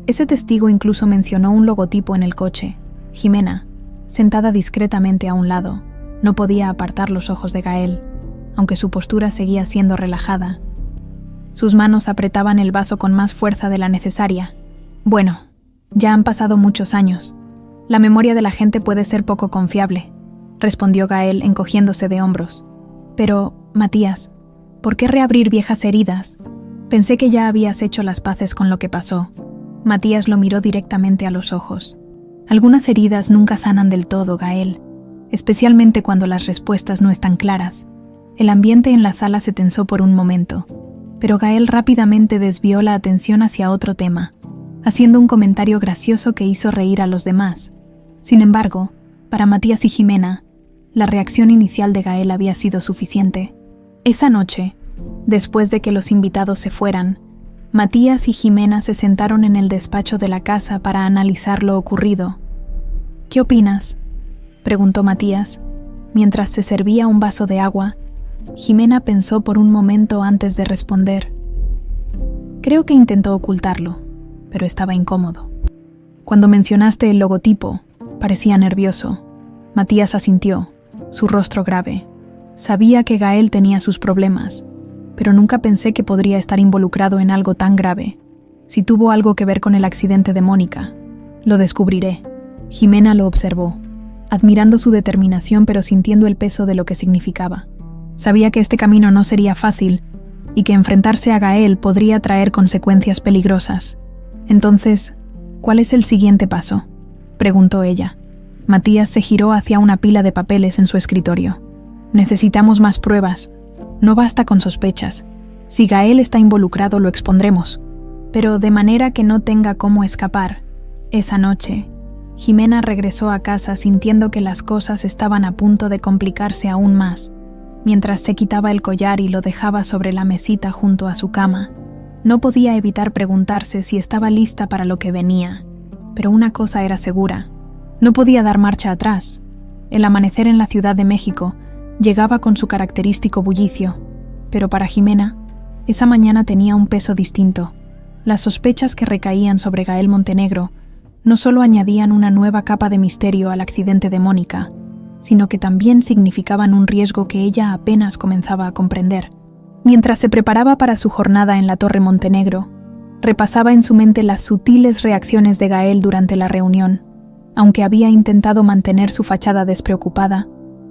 S1: Ese testigo incluso mencionó un logotipo en el coche. Jimena, sentada discretamente a un lado, no podía apartar los ojos de Gael, aunque su postura seguía siendo relajada. Sus manos apretaban el vaso con más fuerza de la necesaria. «Bueno, ya han pasado muchos años. La memoria de la gente puede ser poco confiable», respondió Gael encogiéndose de hombros. «Pero, Matías, ¿por qué reabrir viejas heridas? Pensé que ya habías hecho las paces con lo que pasó». Matías lo miró directamente a los ojos. «Algunas heridas nunca sanan del todo, Gael, especialmente cuando las respuestas no están claras». El ambiente en la sala se tensó por un momento, pero Gael rápidamente desvió la atención hacia otro tema, haciendo un comentario gracioso que hizo reír a los demás. Sin embargo, para Matías y Jimena, la reacción inicial de Gael había sido suficiente. Esa noche, después de que los invitados se fueran, Matías y Jimena se sentaron en el despacho de la casa para analizar lo ocurrido. «¿Qué opinas?», preguntó Matías, mientras se servía un vaso de agua. Jimena pensó por un momento antes de responder. «Creo que intentó ocultarlo, pero estaba incómodo. Cuando mencionaste el logotipo, parecía nervioso». Matías asintió, su rostro grave. Sabía que Gael tenía sus problemas, pero nunca pensé que podría estar involucrado en algo tan grave. Si tuvo algo que ver con el accidente de Mónica, lo descubriré. Jimena lo observó, admirando su determinación pero sintiendo el peso de lo que significaba. Sabía que este camino no sería fácil y que enfrentarse a Gael podría traer consecuencias peligrosas. «Entonces, ¿cuál es el siguiente paso?», preguntó ella. Matías se giró hacia una pila de papeles en su escritorio. «Necesitamos más pruebas. No basta con sospechas. Si Gael está involucrado, lo expondremos, pero de manera que no tenga cómo escapar». Esa noche, Jimena regresó a casa sintiendo que las cosas estaban a punto de complicarse aún más. Mientras se quitaba el collar y lo dejaba sobre la mesita junto a su cama, no podía evitar preguntarse si estaba lista para lo que venía. Pero una cosa era segura: no podía dar marcha atrás. El amanecer en la Ciudad de México llegaba con su característico bullicio, pero para Jimena, esa mañana tenía un peso distinto. Las sospechas que recaían sobre Gael Montenegro no solo añadían una nueva capa de misterio al accidente de Mónica, sino que también significaban un riesgo que ella apenas comenzaba a comprender. Mientras se preparaba para su jornada en la Torre Montenegro, repasaba en su mente las sutiles reacciones de Gael durante la reunión. Aunque había intentado mantener su fachada despreocupada,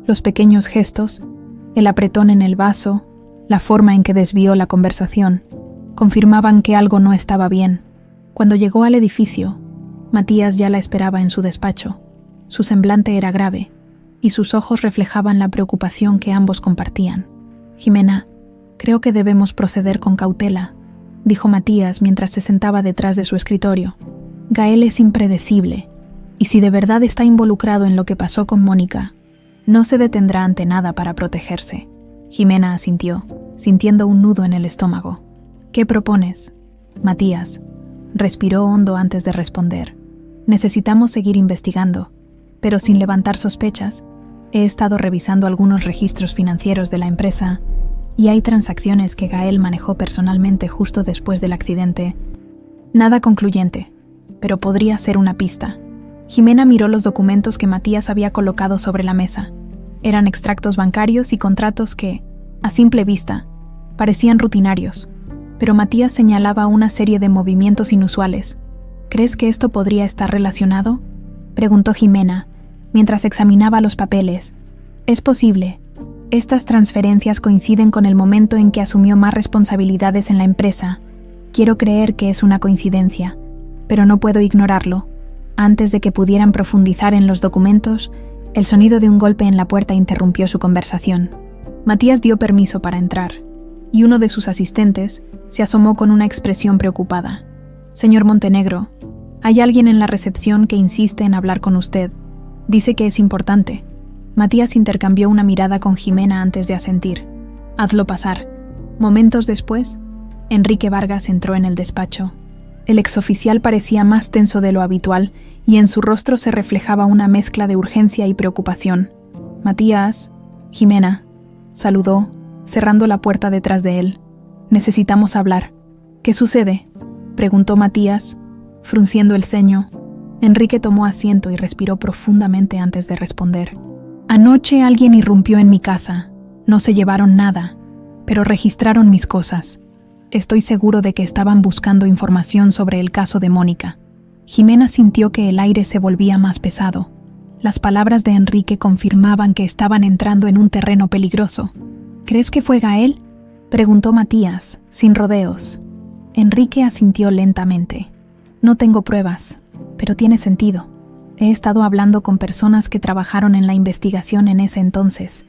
S1: los pequeños gestos, el apretón en el vaso, la forma en que desvió la conversación, confirmaban que algo no estaba bien. Cuando llegó al edificio, Matías ya la esperaba en su despacho. Su semblante era grave, y sus ojos reflejaban la preocupación que ambos compartían. «Jimena, creo que debemos proceder con cautela», dijo Matías mientras se sentaba detrás de su escritorio. «Gael es impredecible, y si de verdad está involucrado en lo que pasó con Mónica, no se detendrá ante nada para protegerse». Jimena asintió, sintiendo un nudo en el estómago. «¿Qué propones?». Matías respiró hondo antes de responder. «Necesitamos seguir investigando, pero sin levantar sospechas. He estado revisando algunos registros financieros de la empresa y hay transacciones que Gael manejó personalmente justo después del accidente. Nada concluyente, pero podría ser una pista». Jimena miró los documentos que Matías había colocado sobre la mesa. Eran extractos bancarios y contratos que, a simple vista, parecían rutinarios, pero Matías señalaba una serie de movimientos inusuales. «¿Crees que esto podría estar relacionado?», preguntó Jimena, mientras examinaba los papeles. «Es posible. Estas transferencias coinciden con el momento en que asumió más responsabilidades en la empresa. Quiero creer que es una coincidencia, pero no puedo ignorarlo». Antes de que pudieran profundizar en los documentos, el sonido de un golpe en la puerta interrumpió su conversación. Matías dio permiso para entrar, y uno de sus asistentes se asomó con una expresión preocupada. «Señor Montenegro, hay alguien en la recepción que insiste en hablar con usted. Dice que es importante». Matías intercambió una mirada con Jimena antes de asentir. «Hazlo pasar». Momentos después, Enrique Vargas entró en el despacho. El exoficial parecía más tenso de lo habitual y en su rostro se reflejaba una mezcla de urgencia y preocupación. «Matías, Jimena», saludó, cerrando la puerta detrás de él. «Necesitamos hablar». «¿Qué sucede?», preguntó Matías, frunciendo el ceño. Enrique tomó asiento y respiró profundamente antes de responder. «Anoche alguien irrumpió en mi casa. No se llevaron nada, pero registraron mis cosas. Estoy seguro de que estaban buscando información sobre el caso de Mónica». Jimena sintió que el aire se volvía más pesado. Las palabras de Enrique confirmaban que estaban entrando en un terreno peligroso. «¿Crees que fue Gael?», preguntó Matías, sin rodeos. Enrique asintió lentamente. «No tengo pruebas, pero tiene sentido. He estado hablando con personas que trabajaron en la investigación en ese entonces,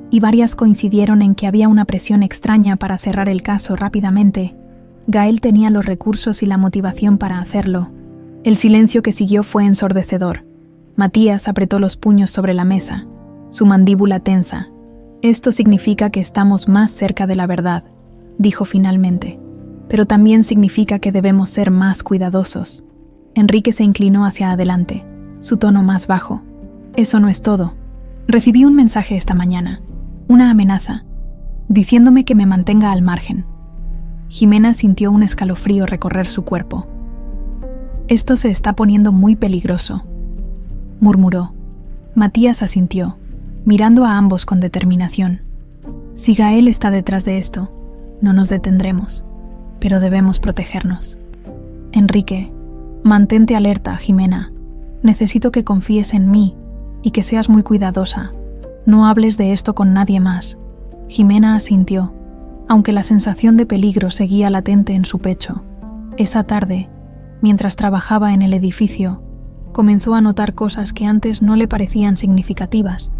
S1: y varias coincidieron en que había una presión extraña para cerrar el caso rápidamente. Gael tenía los recursos y la motivación para hacerlo». El silencio que siguió fue ensordecedor. Matías apretó los puños sobre la mesa, su mandíbula tensa. «Esto significa que estamos más cerca de la verdad», dijo finalmente. «Pero también significa que debemos ser más cuidadosos». Enrique se inclinó hacia adelante, su tono más bajo. «Eso no es todo. Recibí un mensaje esta mañana, una amenaza, diciéndome que me mantenga al margen». Jimena sintió un escalofrío recorrer su cuerpo. «Esto se está poniendo muy peligroso», murmuró. Matías asintió, mirando a ambos con determinación. «Si Gael está detrás de esto, no nos detendremos, pero debemos protegernos». «Enrique, mantente alerta, Jimena. Necesito que confíes en mí y que seas muy cuidadosa. No hables de esto con nadie más». Jimena asintió, aunque la sensación de peligro seguía latente en su pecho. Esa tarde, mientras trabajaba en el edificio, comenzó a notar cosas que antes no le parecían significativas.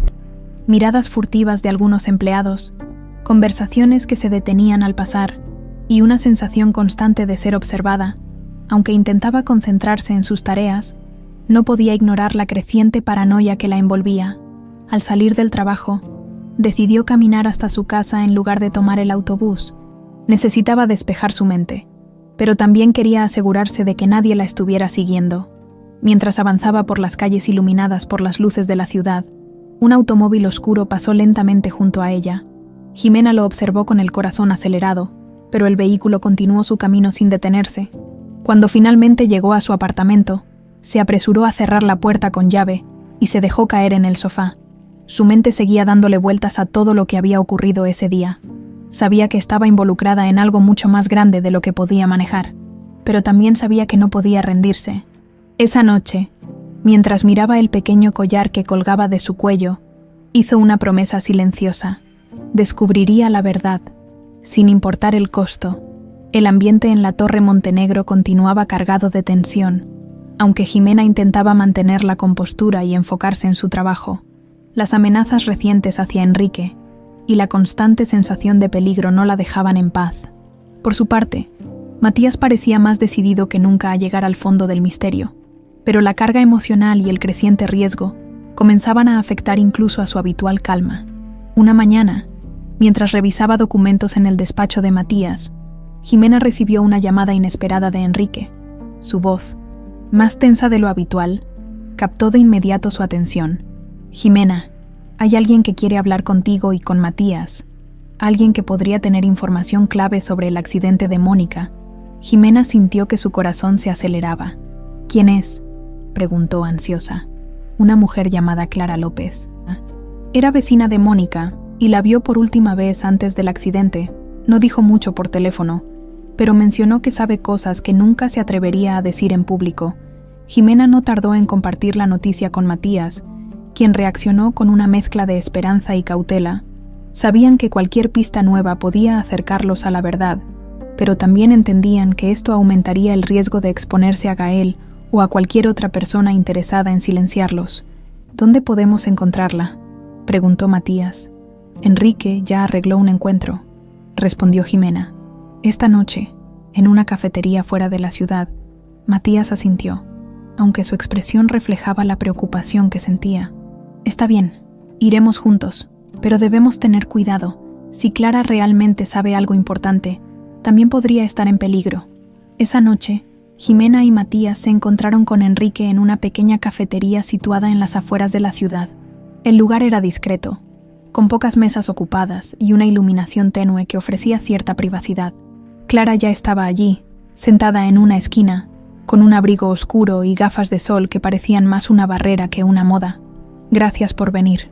S1: Miradas furtivas de algunos empleados, conversaciones que se detenían al pasar y una sensación constante de ser observada. Aunque intentaba concentrarse en sus tareas, no podía ignorar la creciente paranoia que la envolvía. Al salir del trabajo, decidió caminar hasta su casa en lugar de tomar el autobús. Necesitaba despejar su mente, pero también quería asegurarse de que nadie la estuviera siguiendo. Mientras avanzaba por las calles iluminadas por las luces de la ciudad, un automóvil oscuro pasó lentamente junto a ella. Jimena lo observó con el corazón acelerado, pero el vehículo continuó su camino sin detenerse. Cuando finalmente llegó a su apartamento, se apresuró a cerrar la puerta con llave y se dejó caer en el sofá. Su mente seguía dándole vueltas a todo lo que había ocurrido ese día. Sabía que estaba involucrada en algo mucho más grande de lo que podía manejar, pero también sabía que no podía rendirse. Esa noche, mientras miraba el pequeño collar que colgaba de su cuello, hizo una promesa silenciosa. Descubriría la verdad, sin importar el costo. El ambiente en la Torre Montenegro continuaba cargado de tensión, aunque Jimena intentaba mantener la compostura y enfocarse en su trabajo. Las amenazas recientes hacia Enrique y la constante sensación de peligro no la dejaban en paz. Por su parte, Matías parecía más decidido que nunca a llegar al fondo del misterio, pero la carga emocional y el creciente riesgo comenzaban a afectar incluso a su habitual calma. Una mañana, mientras revisaba documentos en el despacho de Matías, Jimena recibió una llamada inesperada de Enrique. Su voz, más tensa de lo habitual, captó de inmediato su atención. «Jimena, hay alguien que quiere hablar contigo y con Matías. Alguien que podría tener información clave sobre el accidente de Mónica». Jimena sintió que su corazón se aceleraba. «¿Quién es?», preguntó ansiosa. «Una mujer llamada Clara López. Era vecina de Mónica y la vio por última vez antes del accidente. No dijo mucho por teléfono, pero mencionó que sabe cosas que nunca se atrevería a decir en público». Jimena no tardó en compartir la noticia con Matías, quien reaccionó con una mezcla de esperanza y cautela. Sabían que cualquier pista nueva podía acercarlos a la verdad, pero también entendían que esto aumentaría el riesgo de exponerse a Gael o a cualquier otra persona interesada en silenciarlos. «¿Dónde podemos encontrarla?», preguntó Matías. «Enrique ya arregló un encuentro», respondió Jimena. «Esta noche, en una cafetería fuera de la ciudad». Matías asintió, aunque su expresión reflejaba la preocupación que sentía. «Está bien, iremos juntos, pero debemos tener cuidado. Si Clara realmente sabe algo importante, también podría estar en peligro». Esa noche, Jimena y Matías se encontraron con Enrique en una pequeña cafetería situada en las afueras de la ciudad. El lugar era discreto, con pocas mesas ocupadas y una iluminación tenue que ofrecía cierta privacidad. Clara ya estaba allí, sentada en una esquina, con un abrigo oscuro y gafas de sol que parecían más una barrera que una moda. «Gracias por venir»,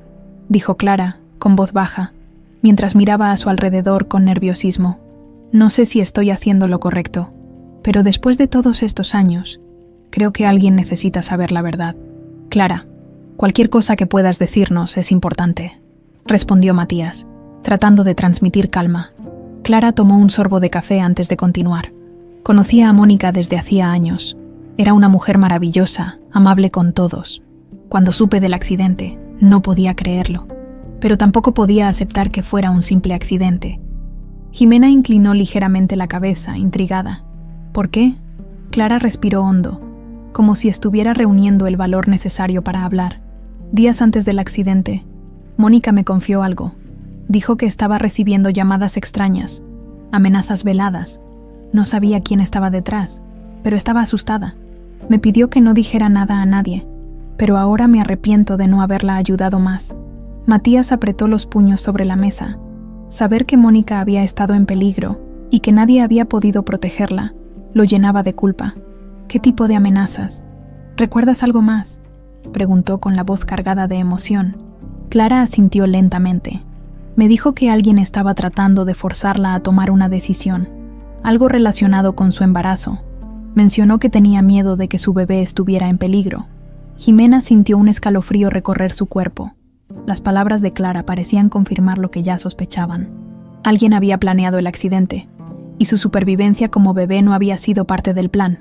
S1: dijo Clara, con voz baja, mientras miraba a su alrededor con nerviosismo. «No sé si estoy haciendo lo correcto, pero después de todos estos años, creo que alguien necesita saber la verdad». «Clara, cualquier cosa que puedas decirnos es importante», respondió Matías, tratando de transmitir calma. Clara tomó un sorbo de café antes de continuar. Conocía a Mónica desde hacía años. Era una mujer maravillosa, amable con todos. Cuando supe del accidente, no podía creerlo, pero tampoco podía aceptar que fuera un simple accidente. Jimena inclinó ligeramente la cabeza, intrigada. ¿Por qué? Clara respiró hondo, como si estuviera reuniendo el valor necesario para hablar. Días antes del accidente, Mónica me confió algo. Dijo que estaba recibiendo llamadas extrañas, amenazas veladas. No sabía quién estaba detrás, pero estaba asustada. Me pidió que no dijera nada a nadie, pero ahora me arrepiento de no haberla ayudado más. Matías apretó los puños sobre la mesa. Saber que Mónica había estado en peligro y que nadie había podido protegerla lo llenaba de culpa. ¿Qué tipo de amenazas? ¿Recuerdas algo más?, preguntó con la voz cargada de emoción. Clara asintió lentamente. Me dijo que alguien estaba tratando de forzarla a tomar una decisión, algo relacionado con su embarazo. Mencionó que tenía miedo de que su bebé estuviera en peligro. Jimena sintió un escalofrío recorrer su cuerpo. Las palabras de Clara parecían confirmar lo que ya sospechaban. Alguien había planeado el accidente, y su supervivencia como bebé no había sido parte del plan.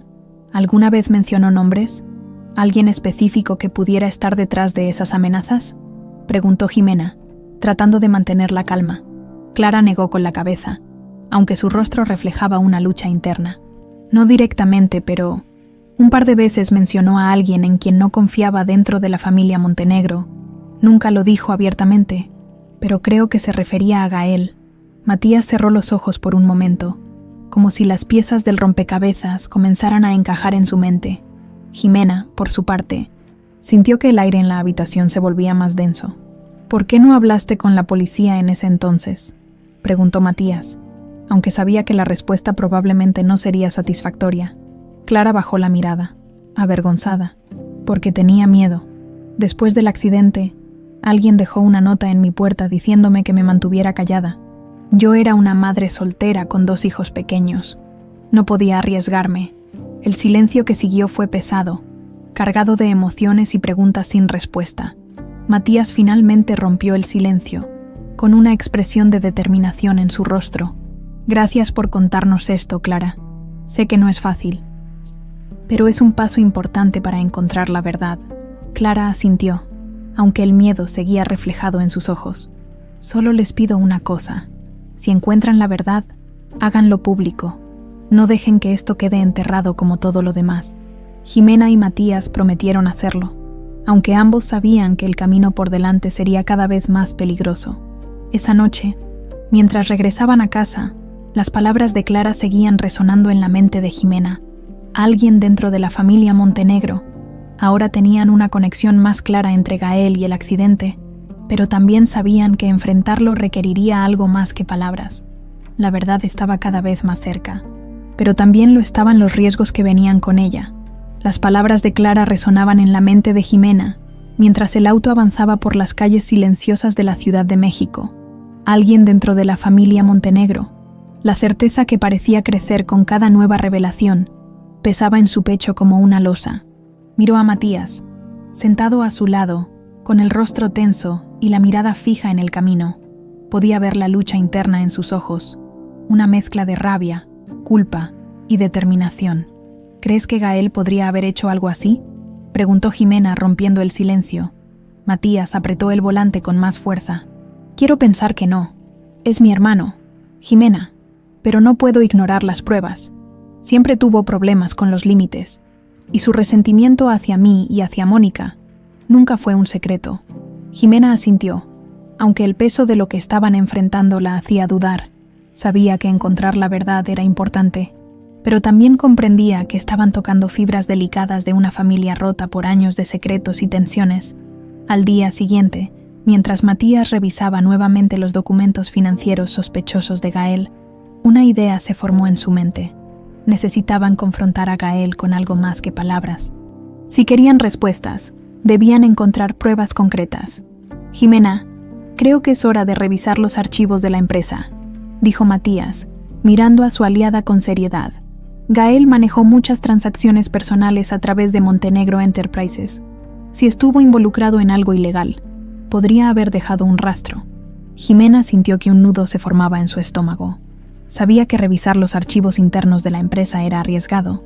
S1: ¿Alguna vez mencionó nombres? ¿Alguien específico que pudiera estar detrás de esas amenazas?, preguntó Jimena, tratando de mantener la calma. Clara negó con la cabeza, aunque su rostro reflejaba una lucha interna. No directamente, pero un par de veces mencionó a alguien en quien no confiaba dentro de la familia Montenegro. Nunca lo dijo abiertamente, pero creo que se refería a Gael. Matías cerró los ojos por un momento, como si las piezas del rompecabezas comenzaran a encajar en su mente. Jimena, por su parte, sintió que el aire en la habitación se volvía más denso. «¿Por qué no hablaste con la policía en ese entonces?», preguntó Matías, aunque sabía que la respuesta probablemente no sería satisfactoria. Clara bajó la mirada, avergonzada, porque tenía miedo. Después del accidente, alguien dejó una nota en mi puerta diciéndome que me mantuviera callada. Yo era una madre soltera con 2 hijos pequeños. No podía arriesgarme. El silencio que siguió fue pesado, cargado de emociones y preguntas sin respuesta. Matías finalmente rompió el silencio, con una expresión de determinación en su rostro. «Gracias por contarnos esto, Clara. Sé que no es fácil, pero es un paso importante para encontrar la verdad». Clara asintió, aunque el miedo seguía reflejado en sus ojos. «Solo les pido una cosa. Si encuentran la verdad, háganlo público. No dejen que esto quede enterrado como todo lo demás». Jimena y Matías prometieron hacerlo, aunque ambos sabían que el camino por delante sería cada vez más peligroso. Esa noche, mientras regresaban a casa, las palabras de Clara seguían resonando en la mente de Jimena. Alguien dentro de la familia Montenegro. Ahora tenían una conexión más clara entre Gael y el accidente, pero también sabían que enfrentarlo requeriría algo más que palabras. La verdad estaba cada vez más cerca, pero también lo estaban los riesgos que venían con ella. Las palabras de Clara resonaban en la mente de Jimena, mientras el auto avanzaba por las calles silenciosas de la Ciudad de México. Alguien dentro de la familia Montenegro. La certeza que parecía crecer con cada nueva revelación pesaba en su pecho como una losa. Miró a Matías, sentado a su lado, con el rostro tenso y la mirada fija en el camino. Podía ver la lucha interna en sus ojos, una mezcla de rabia, culpa y determinación. «¿Crees que Gael podría haber hecho algo así?», preguntó Jimena, rompiendo el silencio. Matías apretó el volante con más fuerza. «Quiero pensar que no. Es mi hermano, Jimena, pero no puedo ignorar las pruebas. Siempre tuvo problemas con los límites, y su resentimiento hacia mí y hacia Mónica nunca fue un secreto». Jimena asintió, aunque el peso de lo que estaban enfrentando la hacía dudar. Sabía que encontrar la verdad era importante. pero también comprendía que estaban tocando fibras delicadas de una familia rota por años de secretos y tensiones. Al día siguiente, mientras Matías revisaba nuevamente los documentos financieros sospechosos de Gael, una idea se formó en su mente. Necesitaban confrontar a Gael con algo más que palabras. Si querían respuestas, debían encontrar pruebas concretas. «Jimena, creo que es hora de revisar los archivos de la empresa», dijo Matías, mirando a su aliada con seriedad. Gael manejó muchas transacciones personales a través de Montenegro Enterprises. Si estuvo involucrado en algo ilegal, podría haber dejado un rastro. Jimena sintió que un nudo se formaba en su estómago. Sabía que revisar los archivos internos de la empresa era arriesgado,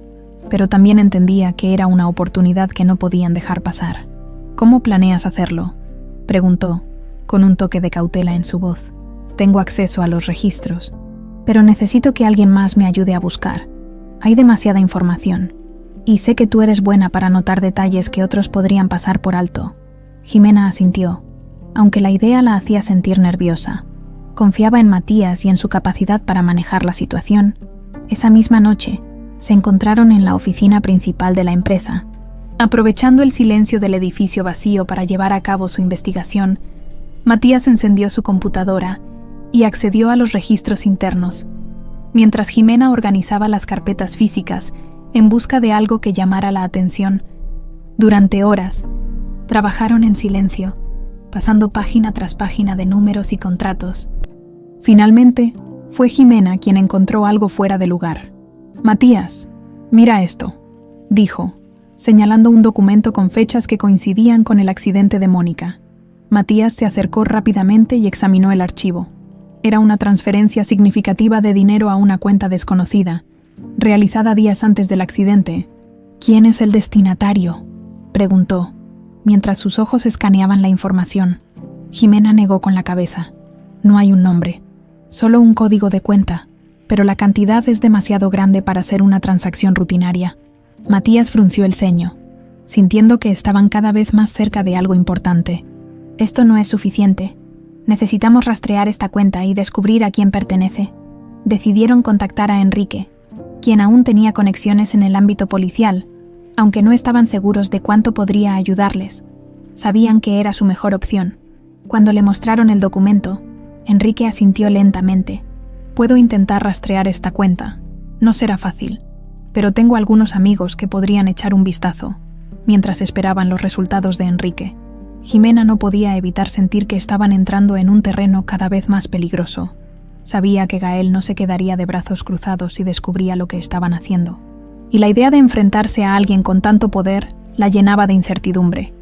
S1: pero también entendía que era una oportunidad que no podían dejar pasar. «¿Cómo planeas hacerlo?», preguntó, con un toque de cautela en su voz. «Tengo acceso a los registros, pero necesito que alguien más me ayude a buscar. Hay demasiada información, y sé que tú eres buena para notar detalles que otros podrían pasar por alto». Jimena asintió, aunque la idea la hacía sentir nerviosa. Confiaba en Matías y en su capacidad para manejar la situación. Esa misma noche, se encontraron en la oficina principal de la empresa. Aprovechando el silencio del edificio vacío para llevar a cabo su investigación, Matías encendió su computadora y accedió a los registros internos, mientras Jimena organizaba las carpetas físicas en busca de algo que llamara la atención. Durante horas, trabajaron en silencio, pasando página tras página de números y contratos. Finalmente, fue Jimena quien encontró algo fuera de lugar. «Matías, mira esto», dijo, señalando un documento con fechas que coincidían con el accidente de Mónica. Matías se acercó rápidamente y examinó el archivo. Era una transferencia significativa de dinero a una cuenta desconocida, realizada días antes del accidente. «¿Quién es el destinatario?», preguntó, mientras sus ojos escaneaban la información. Jimena negó con la cabeza. «No hay un nombre, solo un código de cuenta, pero la cantidad es demasiado grande para ser una transacción rutinaria». Matías frunció el ceño, sintiendo que estaban cada vez más cerca de algo importante. «Esto no es suficiente. Necesitamos rastrear esta cuenta y descubrir a quién pertenece». Decidieron contactar a Enrique, quien aún tenía conexiones en el ámbito policial, aunque no estaban seguros de cuánto podría ayudarles. Sabían que era su mejor opción. Cuando le mostraron el documento, Enrique asintió lentamente. «Puedo intentar rastrear esta cuenta. No será fácil, pero tengo algunos amigos que podrían echar un vistazo», mientras esperaban los resultados de Enrique. Jimena no podía evitar sentir que estaban entrando en un terreno cada vez más peligroso. Sabía que Gael no se quedaría de brazos cruzados si descubría lo que estaban haciendo. Y la idea de enfrentarse a alguien con tanto poder la llenaba de incertidumbre.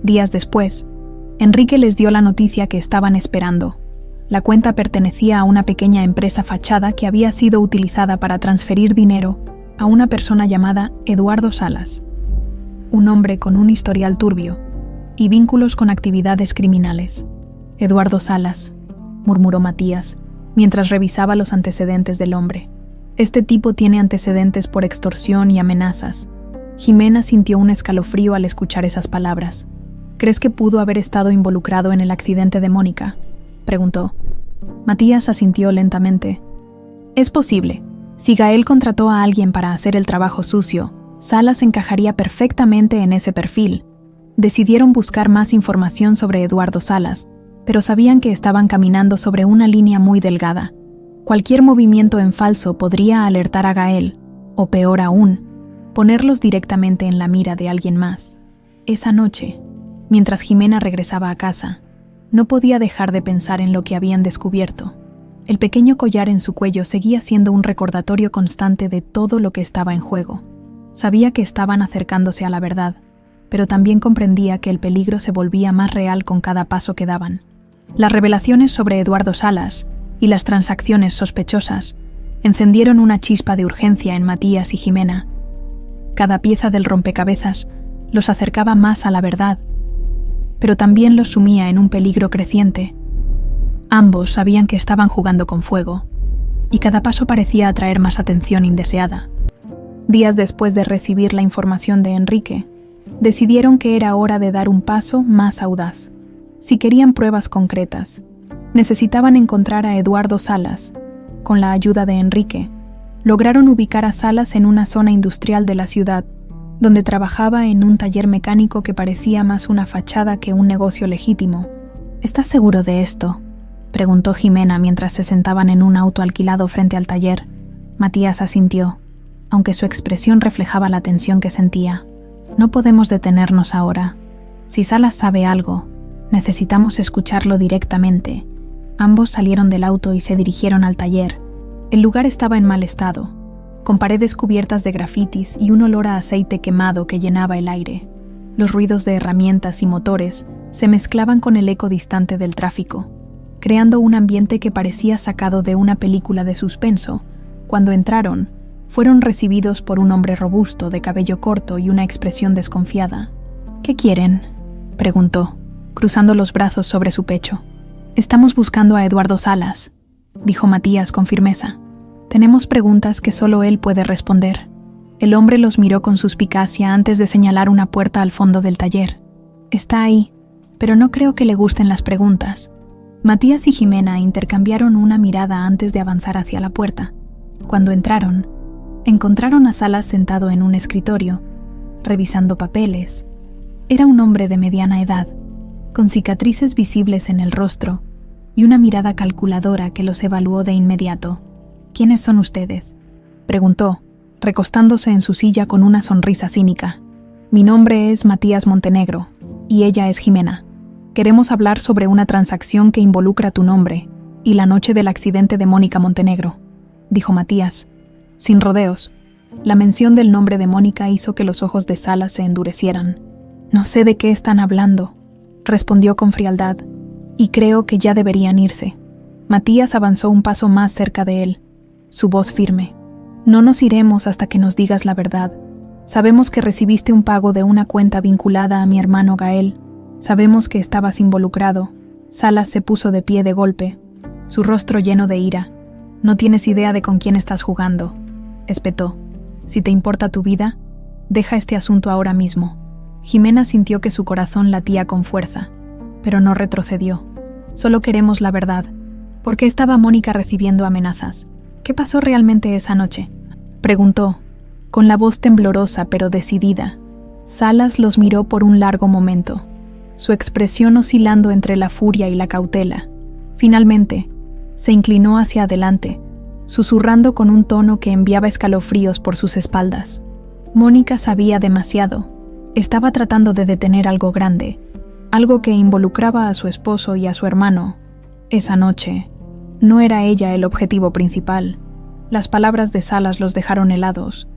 S1: Días después, Enrique les dio la noticia que estaban esperando. La cuenta pertenecía a una pequeña empresa fachada que había sido utilizada para transferir dinero a una persona llamada Eduardo Salas, un hombre con un historial turbio y vínculos con actividades criminales. «Eduardo Salas», murmuró Matías, mientras revisaba los antecedentes del hombre. «Este tipo tiene antecedentes por extorsión y amenazas». Jimena sintió un escalofrío al escuchar esas palabras. «¿Crees que pudo haber estado involucrado en el accidente de Mónica?», preguntó. Matías asintió lentamente. «Es posible. Si Gael contrató a alguien para hacer el trabajo sucio, Salas encajaría perfectamente en ese perfil». Decidieron buscar más información sobre Eduardo Salas, pero sabían que estaban caminando sobre una línea muy delgada. Cualquier movimiento en falso podría alertar a Gael, o peor aún, ponerlos directamente en la mira de alguien más. Esa noche, mientras Jimena regresaba a casa, no podía dejar de pensar en lo que habían descubierto. El pequeño collar en su cuello seguía siendo un recordatorio constante de todo lo que estaba en juego. Sabía que estaban acercándose a la verdad, pero también comprendía que el peligro se volvía más real con cada paso que daban. Las revelaciones sobre Eduardo Salas y las transacciones sospechosas encendieron una chispa de urgencia en Matías y Jimena. Cada pieza del rompecabezas los acercaba más a la verdad, pero también los sumía en un peligro creciente. Ambos sabían que estaban jugando con fuego, y cada paso parecía atraer más atención indeseada. Días después de recibir la información de Enrique, decidieron que era hora de dar un paso más audaz. Si querían pruebas concretas, necesitaban encontrar a Eduardo Salas. Con la ayuda de Enrique, Lograron ubicar a Salas en una zona industrial de la ciudad, donde trabajaba en un taller mecánico que parecía más una fachada que un negocio legítimo. ¿Estás seguro de esto?, preguntó Jimena mientras se sentaban en un auto alquilado frente al taller. Matías asintió, aunque su expresión reflejaba la tensión que sentía. No podemos detenernos ahora. Si Salas sabe algo, necesitamos escucharlo directamente. Ambos salieron del auto y se dirigieron al taller. El lugar estaba en mal estado, con paredes cubiertas de grafitis y un olor a aceite quemado que llenaba el aire. Los ruidos de herramientas y motores se mezclaban con el eco distante del tráfico, creando un ambiente que parecía sacado de una película de suspenso. Cuando entraron, fueron recibidos por un hombre robusto de cabello corto y una expresión desconfiada. «¿Qué quieren?», preguntó, cruzando los brazos sobre su pecho. «Estamos buscando a Eduardo Salas», dijo Matías con firmeza. «Tenemos preguntas que solo él puede responder». El hombre los miró con suspicacia antes de señalar una puerta al fondo del taller. «Está ahí, pero no creo que le gusten las preguntas». Matías y Jimena intercambiaron una mirada antes de avanzar hacia la puerta. Cuando entraron, encontraron a Salas sentado en un escritorio, revisando papeles. Era un hombre de mediana edad, con cicatrices visibles en el rostro y una mirada calculadora que los evaluó de inmediato. «¿Quiénes son ustedes?», preguntó, recostándose en su silla con una sonrisa cínica. «Mi nombre es Matías Montenegro, y ella es Jimena. Queremos hablar sobre una transacción que involucra tu nombre y la noche del accidente de Mónica Montenegro», dijo Matías, sin rodeos. La mención del nombre de Mónica hizo que los ojos de Salas se endurecieran. «No sé de qué están hablando», respondió con frialdad, «y creo que ya deberían irse». Matías avanzó un paso más cerca de él, su voz firme. «No nos iremos hasta que nos digas la verdad. Sabemos que recibiste un pago de una cuenta vinculada a mi hermano Gael. Sabemos que estabas involucrado». Salas se puso de pie de golpe, su rostro lleno de ira. «No tienes idea de con quién estás jugando», espetó. «Si te importa tu vida, deja este asunto ahora mismo». Jimena sintió que su corazón latía con fuerza, pero no retrocedió. «Solo queremos la verdad. ¿Por qué estaba Mónica recibiendo amenazas? ¿Qué pasó realmente esa noche?», preguntó, con la voz temblorosa pero decidida. Salas los miró por un largo momento, su expresión oscilando entre la furia y la cautela. Finalmente, se inclinó hacia adelante, susurrando con un tono que enviaba escalofríos por sus espaldas. Mónica sabía demasiado. Estaba tratando de detener algo grande, algo que involucraba a su esposo y a su hermano. Esa noche, no era ella el objetivo principal. Las palabras de Salas los dejaron helados.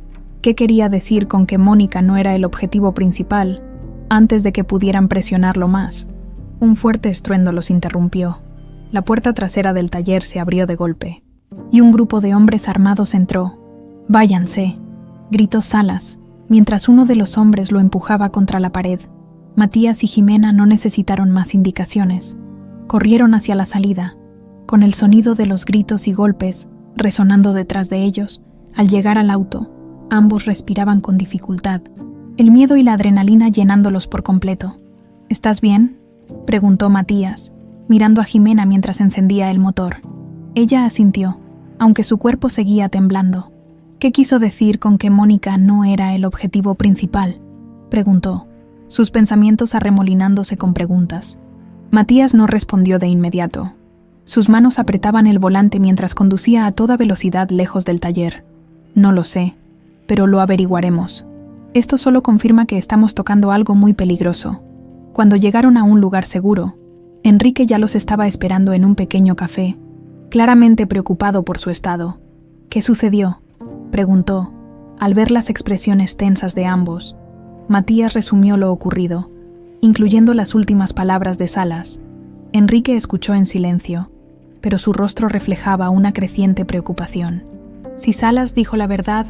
S1: ¿Qué quería decir con que Mónica no era el objetivo principal? Antes de que pudieran presionarlo más, un fuerte estruendo los interrumpió. La puerta trasera del taller se abrió de golpe, y un grupo de hombres armados entró. «Váyanse», gritó Salas, mientras uno de los hombres lo empujaba contra la pared. Matías y Jimena no necesitaron más indicaciones. Corrieron hacia la salida, con el sonido de los gritos y golpes resonando detrás de ellos. Al llegar al auto, ambos respiraban con dificultad, el miedo y la adrenalina llenándolos por completo. «¿Estás bien?», preguntó Matías, mirando a Jimena mientras encendía el motor. Ella asintió, aunque su cuerpo seguía temblando. «¿Qué quiso decir con que Mónica no era el objetivo principal?», preguntó, sus pensamientos arremolinándose con preguntas. Matías no respondió de inmediato. Sus manos apretaban el volante mientras conducía a toda velocidad lejos del taller. «No lo sé, pero lo averiguaremos. Esto solo confirma que estamos tocando algo muy peligroso». Cuando llegaron a un lugar seguro, Enrique ya los estaba esperando en un pequeño café, claramente preocupado por su estado. «¿Qué sucedió?», preguntó, al ver las expresiones tensas de ambos. Matías resumió lo ocurrido, incluyendo las últimas palabras de Salas. Enrique escuchó en silencio, pero su rostro reflejaba una creciente preocupación. Si Salas dijo la verdad,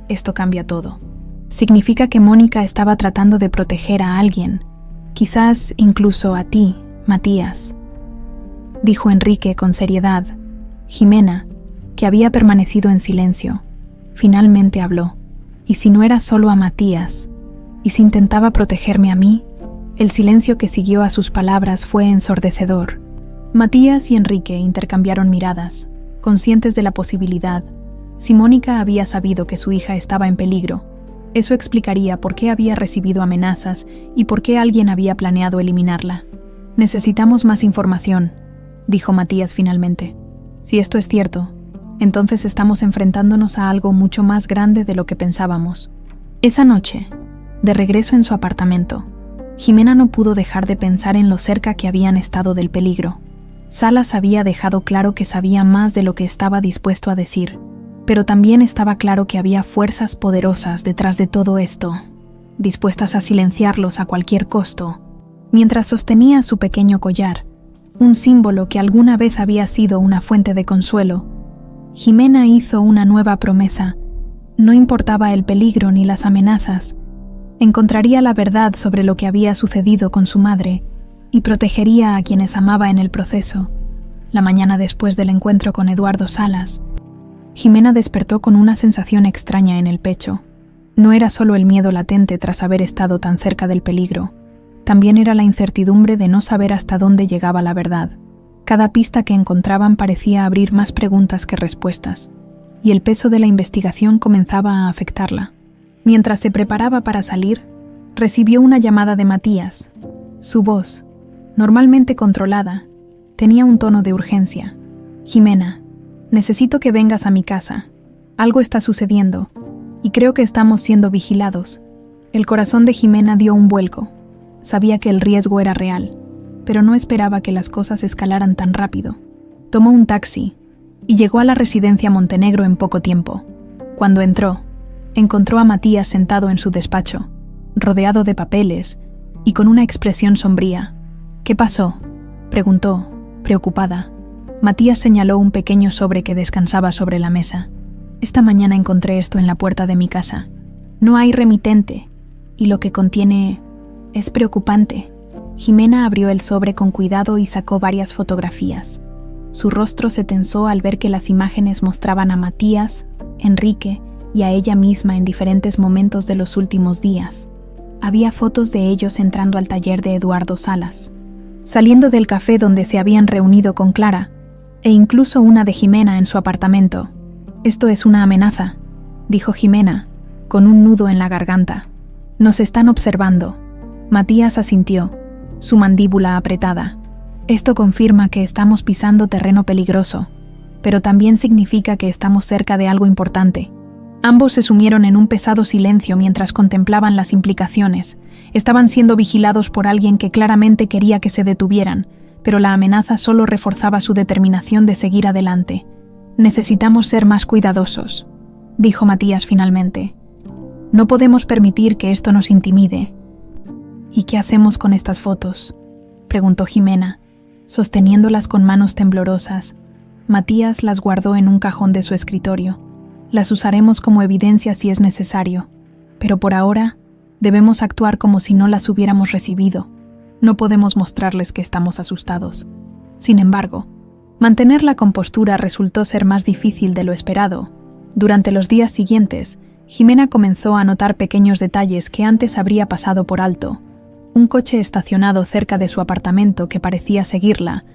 S1: esto cambia todo. Significa que Mónica estaba tratando de proteger a alguien, quizás incluso a ti, Matías, dijo Enrique con seriedad. Jimena, que había permanecido en silencio, finalmente habló. ¿Y si no era solo a Matías? ¿Y si intentaba protegerme a mí? El silencio que siguió a sus palabras fue ensordecedor. Matías y Enrique intercambiaron miradas, conscientes de la posibilidad. Si Mónica había sabido que su hija estaba en peligro, eso explicaría por qué había recibido amenazas y por qué alguien había planeado eliminarla. Necesitamos más información, dijo Matías finalmente. Si esto es cierto, entonces estamos enfrentándonos a algo mucho más grande de lo que pensábamos. Esa noche, de regreso en su apartamento, Jimena no pudo dejar de pensar en lo cerca que habían estado del peligro. Salas había dejado claro que sabía más de lo que estaba dispuesto a decir, pero también estaba claro que había fuerzas poderosas detrás de todo esto, dispuestas a silenciarlos a cualquier costo. Mientras sostenía su pequeño collar, un símbolo que alguna vez había sido una fuente de consuelo, Jimena hizo una nueva promesa. No importaba el peligro ni las amenazas, encontraría la verdad sobre lo que había sucedido con su madre y protegería a quienes amaba en el proceso. La mañana después del encuentro con Eduardo Salas, Jimena despertó con una sensación extraña en el pecho. No era solo el miedo latente tras haber estado tan cerca del peligro, también era la incertidumbre de no saber hasta dónde llegaba la verdad. Cada pista que encontraban parecía abrir más preguntas que respuestas, y el peso de la investigación comenzaba a afectarla. Mientras se preparaba para salir, recibió una llamada de Matías. Su voz, normalmente controlada, tenía un tono de urgencia. «Jimena, necesito que vengas a mi casa. Algo está sucediendo, y creo que estamos siendo vigilados». El corazón de Jimena dio un vuelco. Sabía que el riesgo era real, pero no esperaba que las cosas escalaran tan rápido. Tomó un taxi y llegó a la residencia Montenegro en poco tiempo. Cuando entró, encontró a Matías sentado en su despacho, rodeado de papeles y con una expresión sombría. «¿Qué pasó?», preguntó, preocupada. Matías señaló un pequeño sobre que descansaba sobre la mesa. «Esta mañana encontré esto en la puerta de mi casa. No hay remitente, y lo que contiene es preocupante». Jimena abrió el sobre con cuidado y sacó varias fotografías. Su rostro se tensó al ver que las imágenes mostraban a Matías, Enrique y a ella misma en diferentes momentos de los últimos días. Había fotos de ellos entrando al taller de Eduardo Salas, saliendo del café donde se habían reunido con Clara, e incluso una de Jimena en su apartamento. «Esto es una amenaza», dijo Jimena, con un nudo en la garganta. «Nos están observando». Matías asintió, su mandíbula apretada. «Esto confirma que estamos pisando terreno peligroso, pero también significa que estamos cerca de algo importante». Ambos se sumieron en un pesado silencio mientras contemplaban las implicaciones. Estaban siendo vigilados por alguien que claramente quería que se detuvieran, pero la amenaza solo reforzaba su determinación de seguir adelante. «Necesitamos ser más cuidadosos», dijo Matías finalmente. «No podemos permitir que esto nos intimide». «¿Y qué hacemos con estas fotos?», preguntó Jimena, sosteniéndolas con manos temblorosas. Matías las guardó en un cajón de su escritorio. «Las usaremos como evidencia si es necesario, pero por ahora debemos actuar como si no las hubiéramos recibido. No podemos mostrarles que estamos asustados». Sin embargo, mantener la compostura resultó ser más difícil de lo esperado. Durante los días siguientes, Jimena comenzó a notar pequeños detalles que antes habría pasado por alto. Un coche estacionado cerca de su apartamento que parecía seguirla,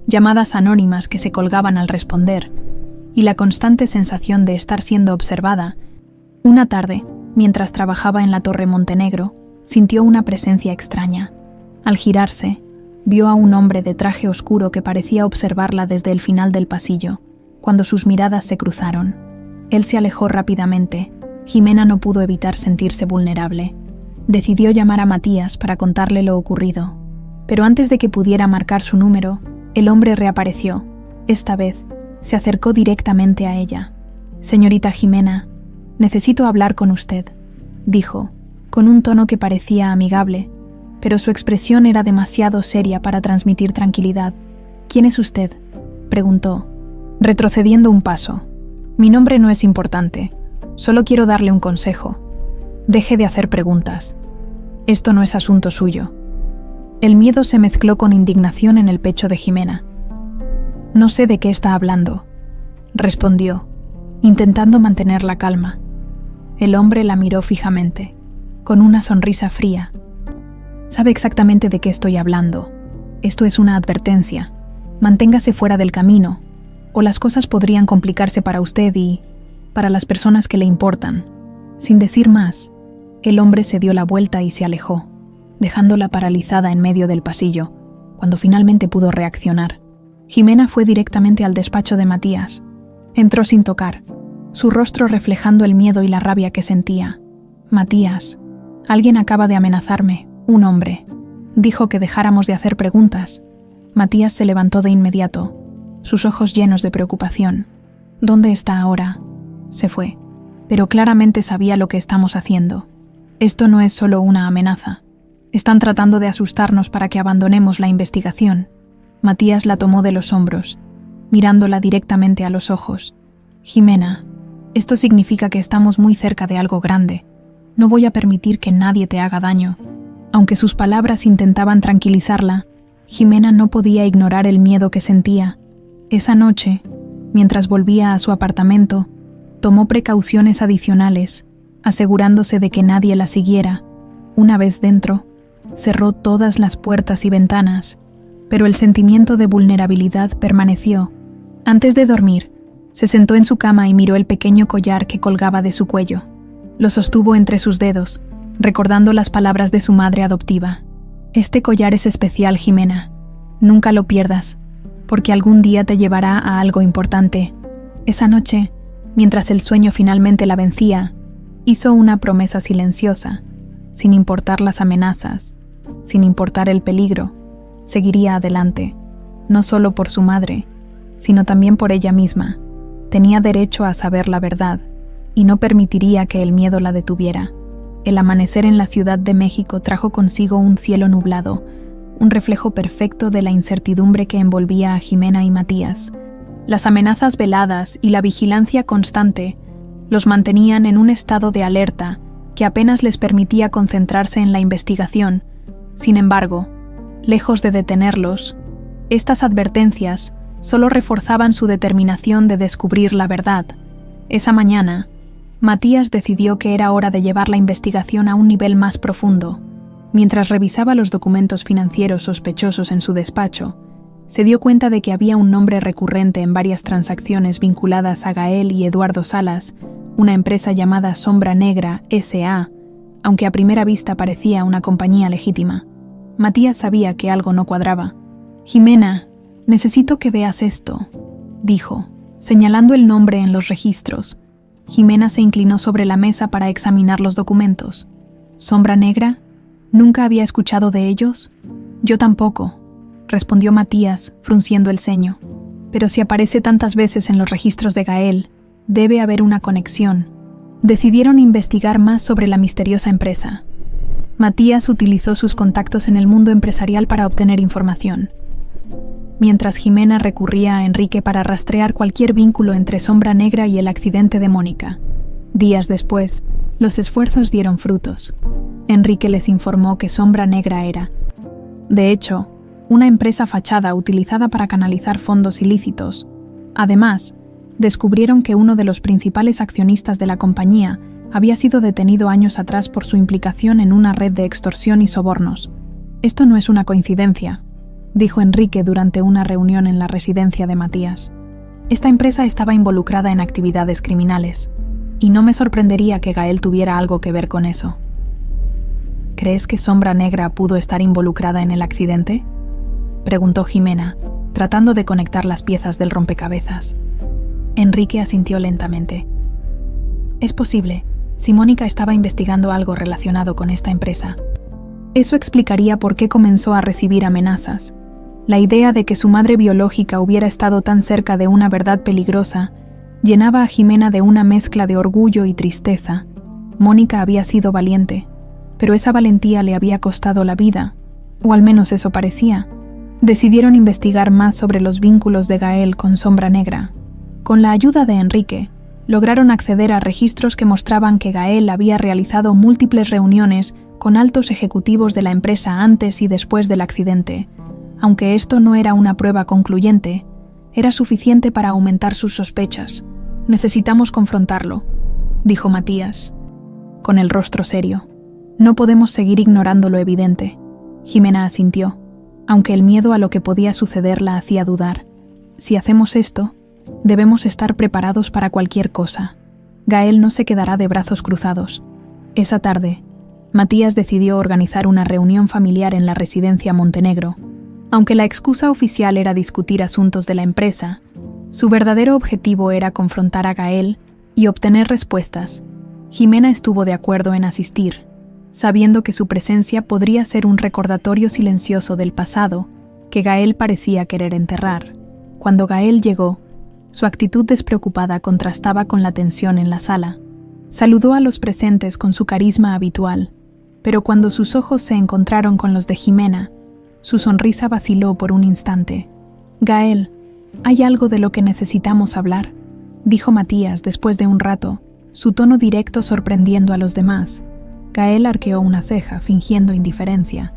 S1: llamadas anónimas que se colgaban al responder, y la constante sensación de estar siendo observada. Una tarde, mientras trabajaba en la Torre Montenegro, sintió una presencia extraña. Al girarse, vio a un hombre de traje oscuro que parecía observarla desde el final del pasillo. Cuando sus miradas se cruzaron, él se alejó rápidamente. Jimena no pudo evitar sentirse vulnerable. Decidió llamar a Matías para contarle lo ocurrido, pero antes de que pudiera marcar su número, el hombre reapareció. Esta vez, se acercó directamente a ella. «Señorita Jimena, necesito hablar con usted», dijo, con un tono que parecía amigable, pero su expresión era demasiado seria para transmitir tranquilidad. «¿Quién es usted?», preguntó, retrocediendo un paso. «Mi nombre no es importante, solo quiero darle un consejo. Deje de hacer preguntas. Esto no es asunto suyo». El miedo se mezcló con indignación en el pecho de Jimena. «No sé de qué está hablando», respondió, intentando mantener la calma. El hombre la miró fijamente, con una sonrisa fría. «Sabe exactamente de qué estoy hablando. Esto es una advertencia. Manténgase fuera del camino, o las cosas podrían complicarse para usted y...» para las personas que le importan. Sin decir más, el hombre se dio la vuelta y se alejó, dejándola paralizada en medio del pasillo. Cuando finalmente pudo reaccionar, Jimena fue directamente al despacho de Matías. Entró sin tocar, su rostro reflejando el miedo y la rabia que sentía. «Matías, alguien acaba de amenazarme, un hombre. Dijo que dejáramos de hacer preguntas». Matías se levantó de inmediato, sus ojos llenos de preocupación. «¿Dónde está ahora?» Se fue, pero claramente sabía lo que estamos haciendo. Esto no es solo una amenaza. Están tratando de asustarnos para que abandonemos la investigación. Matías la tomó de los hombros, mirándola directamente a los ojos. «Jimena, esto significa que estamos muy cerca de algo grande. No voy a permitir que nadie te haga daño». Aunque sus palabras intentaban tranquilizarla, Jimena no podía ignorar el miedo que sentía. Esa noche, mientras volvía a su apartamento, tomó precauciones adicionales, asegurándose de que nadie la siguiera. Una vez dentro, cerró todas las puertas y ventanas, pero el sentimiento de vulnerabilidad permaneció. Antes de dormir, se sentó en su cama y miró el pequeño collar que colgaba de su cuello. Lo sostuvo entre sus dedos, recordando las palabras de su madre adoptiva. «Este collar es especial, Jimena. Nunca lo pierdas, porque algún día te llevará a algo importante». Esa noche, mientras el sueño finalmente la vencía, hizo una promesa silenciosa. Sin importar las amenazas, sin importar el peligro, seguiría adelante, no solo por su madre, sino también por ella misma. Tenía derecho a saber la verdad, y no permitiría que el miedo la detuviera. El amanecer en la Ciudad de México trajo consigo un cielo nublado, un reflejo perfecto de la incertidumbre que envolvía a Jimena y Matías. Las amenazas veladas y la vigilancia constante los mantenían en un estado de alerta que apenas les permitía concentrarse en la investigación. Sin embargo, lejos de detenerlos, estas advertencias solo reforzaban su determinación de descubrir la verdad. Esa mañana, Matías decidió que era hora de llevar la investigación a un nivel más profundo. Mientras revisaba los documentos financieros sospechosos en su despacho, se dio cuenta de que había un nombre recurrente en varias transacciones vinculadas a Gael y Eduardo Salas, una empresa llamada Sombra Negra S.A., aunque a primera vista parecía una compañía legítima. Matías sabía que algo no cuadraba. «Jimena, necesito que veas esto», dijo, señalando el nombre en los registros. Jimena se inclinó sobre la mesa para examinar los documentos. «¿Sombra Negra? ¿Nunca había escuchado de ellos?» «Yo tampoco», respondió Matías, frunciendo el ceño. «Pero si aparece tantas veces en los registros de Gael, debe haber una conexión». Decidieron investigar más sobre la misteriosa empresa. Matías utilizó sus contactos en el mundo empresarial para obtener información, mientras Jimena recurría a Enrique para rastrear cualquier vínculo entre Sombra Negra y el accidente de Mónica. Días después, los esfuerzos dieron frutos. Enrique les informó que Sombra Negra era, de hecho, una empresa fachada utilizada para canalizar fondos ilícitos. Además, descubrieron que uno de los principales accionistas de la compañía había sido detenido años atrás por su implicación en una red de extorsión y sobornos. «Esto no es una coincidencia», dijo Enrique durante una reunión en la residencia de Matías. «Esta empresa estaba involucrada en actividades criminales, y no me sorprendería que Gael tuviera algo que ver con eso». «¿Crees que Sombra Negra pudo estar involucrada en el accidente?», preguntó Jimena, tratando de conectar las piezas del rompecabezas. Enrique asintió lentamente. «Es posible, si Mónica estaba investigando algo relacionado con esta empresa. Eso explicaría por qué comenzó a recibir amenazas. La idea de que su madre biológica hubiera estado tan cerca de una verdad peligrosa llenaba a Jimena de una mezcla de orgullo y tristeza. Mónica había sido valiente, pero esa valentía le había costado la vida, o al menos eso parecía. Decidieron investigar más sobre los vínculos de Gael con Sombra Negra. Con la ayuda de Enrique, lograron acceder a registros que mostraban que Gael había realizado múltiples reuniones con altos ejecutivos de la empresa antes y después del accidente. Aunque esto no era una prueba concluyente, era suficiente para aumentar sus sospechas. «Necesitamos confrontarlo», dijo Matías, con el rostro serio. «No podemos seguir ignorando lo evidente». Jimena asintió, aunque el miedo a lo que podía suceder la hacía dudar. «Si hacemos esto, debemos estar preparados para cualquier cosa». Gael no se quedará de brazos cruzados. Esa tarde, Matías decidió organizar una reunión familiar en la residencia Montenegro. Aunque la excusa oficial era discutir asuntos de la empresa, su verdadero objetivo era confrontar a Gael y obtener respuestas. Jimena estuvo de acuerdo en asistir, sabiendo que su presencia podría ser un recordatorio silencioso del pasado que Gael parecía querer enterrar. Cuando Gael llegó, su actitud despreocupada contrastaba con la tensión en la sala. Saludó a los presentes con su carisma habitual, pero cuando sus ojos se encontraron con los de Jimena, su sonrisa vaciló por un instante. «Gael, hay algo de lo que necesitamos hablar», dijo Matías después de un rato, su tono directo sorprendiendo a los demás. Gael arqueó una ceja, fingiendo indiferencia.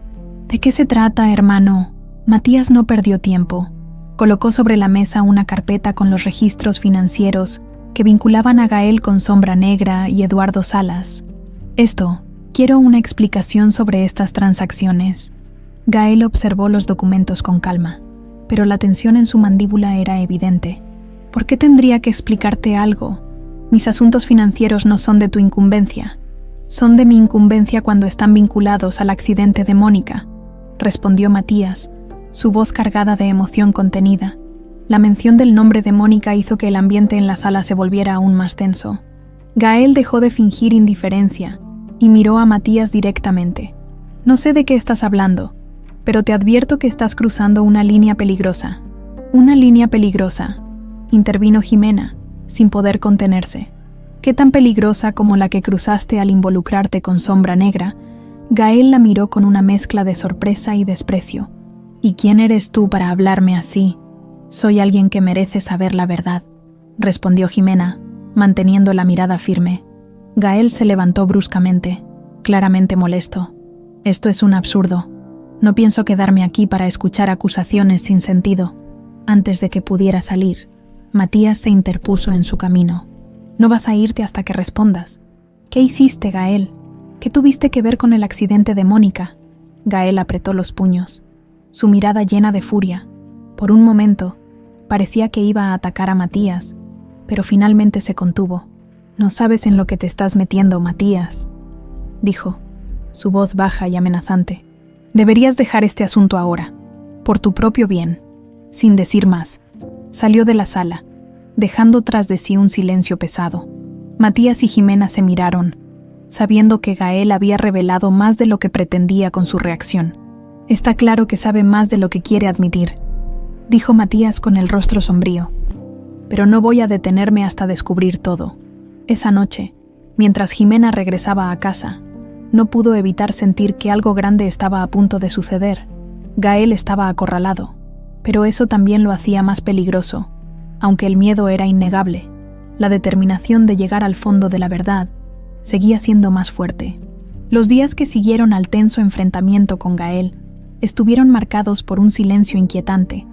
S1: «¿De qué se trata, hermano?» Matías no perdió tiempo. Colocó sobre la mesa una carpeta con los registros financieros que vinculaban a Gael con Sombra Negra y Eduardo Salas. Quiero una explicación sobre estas transacciones». Gael observó los documentos con calma, pero la tensión en su mandíbula era evidente. «¿Por qué tendría que explicarte algo? Mis asuntos financieros no son de tu incumbencia. Son de mi incumbencia cuando están vinculados al accidente de Mónica», respondió Matías, su voz cargada de emoción contenida. La mención del nombre de Mónica hizo que el ambiente en la sala se volviera aún más tenso. Gael dejó de fingir indiferencia y miró a Matías directamente. «No sé de qué estás hablando, pero te advierto que estás cruzando una línea peligrosa». «Una línea peligrosa», intervino Jimena, sin poder contenerse. «¿Qué tan peligrosa como la que cruzaste al involucrarte con Sombra Negra?» Gael la miró con una mezcla de sorpresa y desprecio. «¿Y quién eres tú para hablarme así? Soy alguien que merece saber la verdad», respondió Jimena, manteniendo la mirada firme. Gael se levantó bruscamente, claramente molesto. «Esto es un absurdo. No pienso quedarme aquí para escuchar acusaciones sin sentido». Antes de que pudiera salir, Matías se interpuso en su camino. «No vas a irte hasta que respondas. ¿Qué hiciste, Gael? ¿Qué tuviste que ver con el accidente de Mónica?» Gael apretó los puños, su mirada llena de furia. Por un momento, parecía que iba a atacar a Matías, pero finalmente se contuvo. «No sabes en lo que te estás metiendo, Matías», dijo, su voz baja y amenazante. «Deberías dejar este asunto ahora, por tu propio bien». Sin decir más, salió de la sala, dejando tras de sí un silencio pesado. Matías y Jimena se miraron, sabiendo que Gael había revelado más de lo que pretendía con su reacción. «Está claro que sabe más de lo que quiere admitir», dijo Matías con el rostro sombrío. «Pero no voy a detenerme hasta descubrir todo». Esa noche, mientras Jimena regresaba a casa, no pudo evitar sentir que algo grande estaba a punto de suceder. Gael estaba acorralado, pero eso también lo hacía más peligroso. Aunque el miedo era innegable, la determinación de llegar al fondo de la verdad seguía siendo más fuerte. Los días que siguieron al tenso enfrentamiento con Gael estuvieron marcados por un silencio inquietante.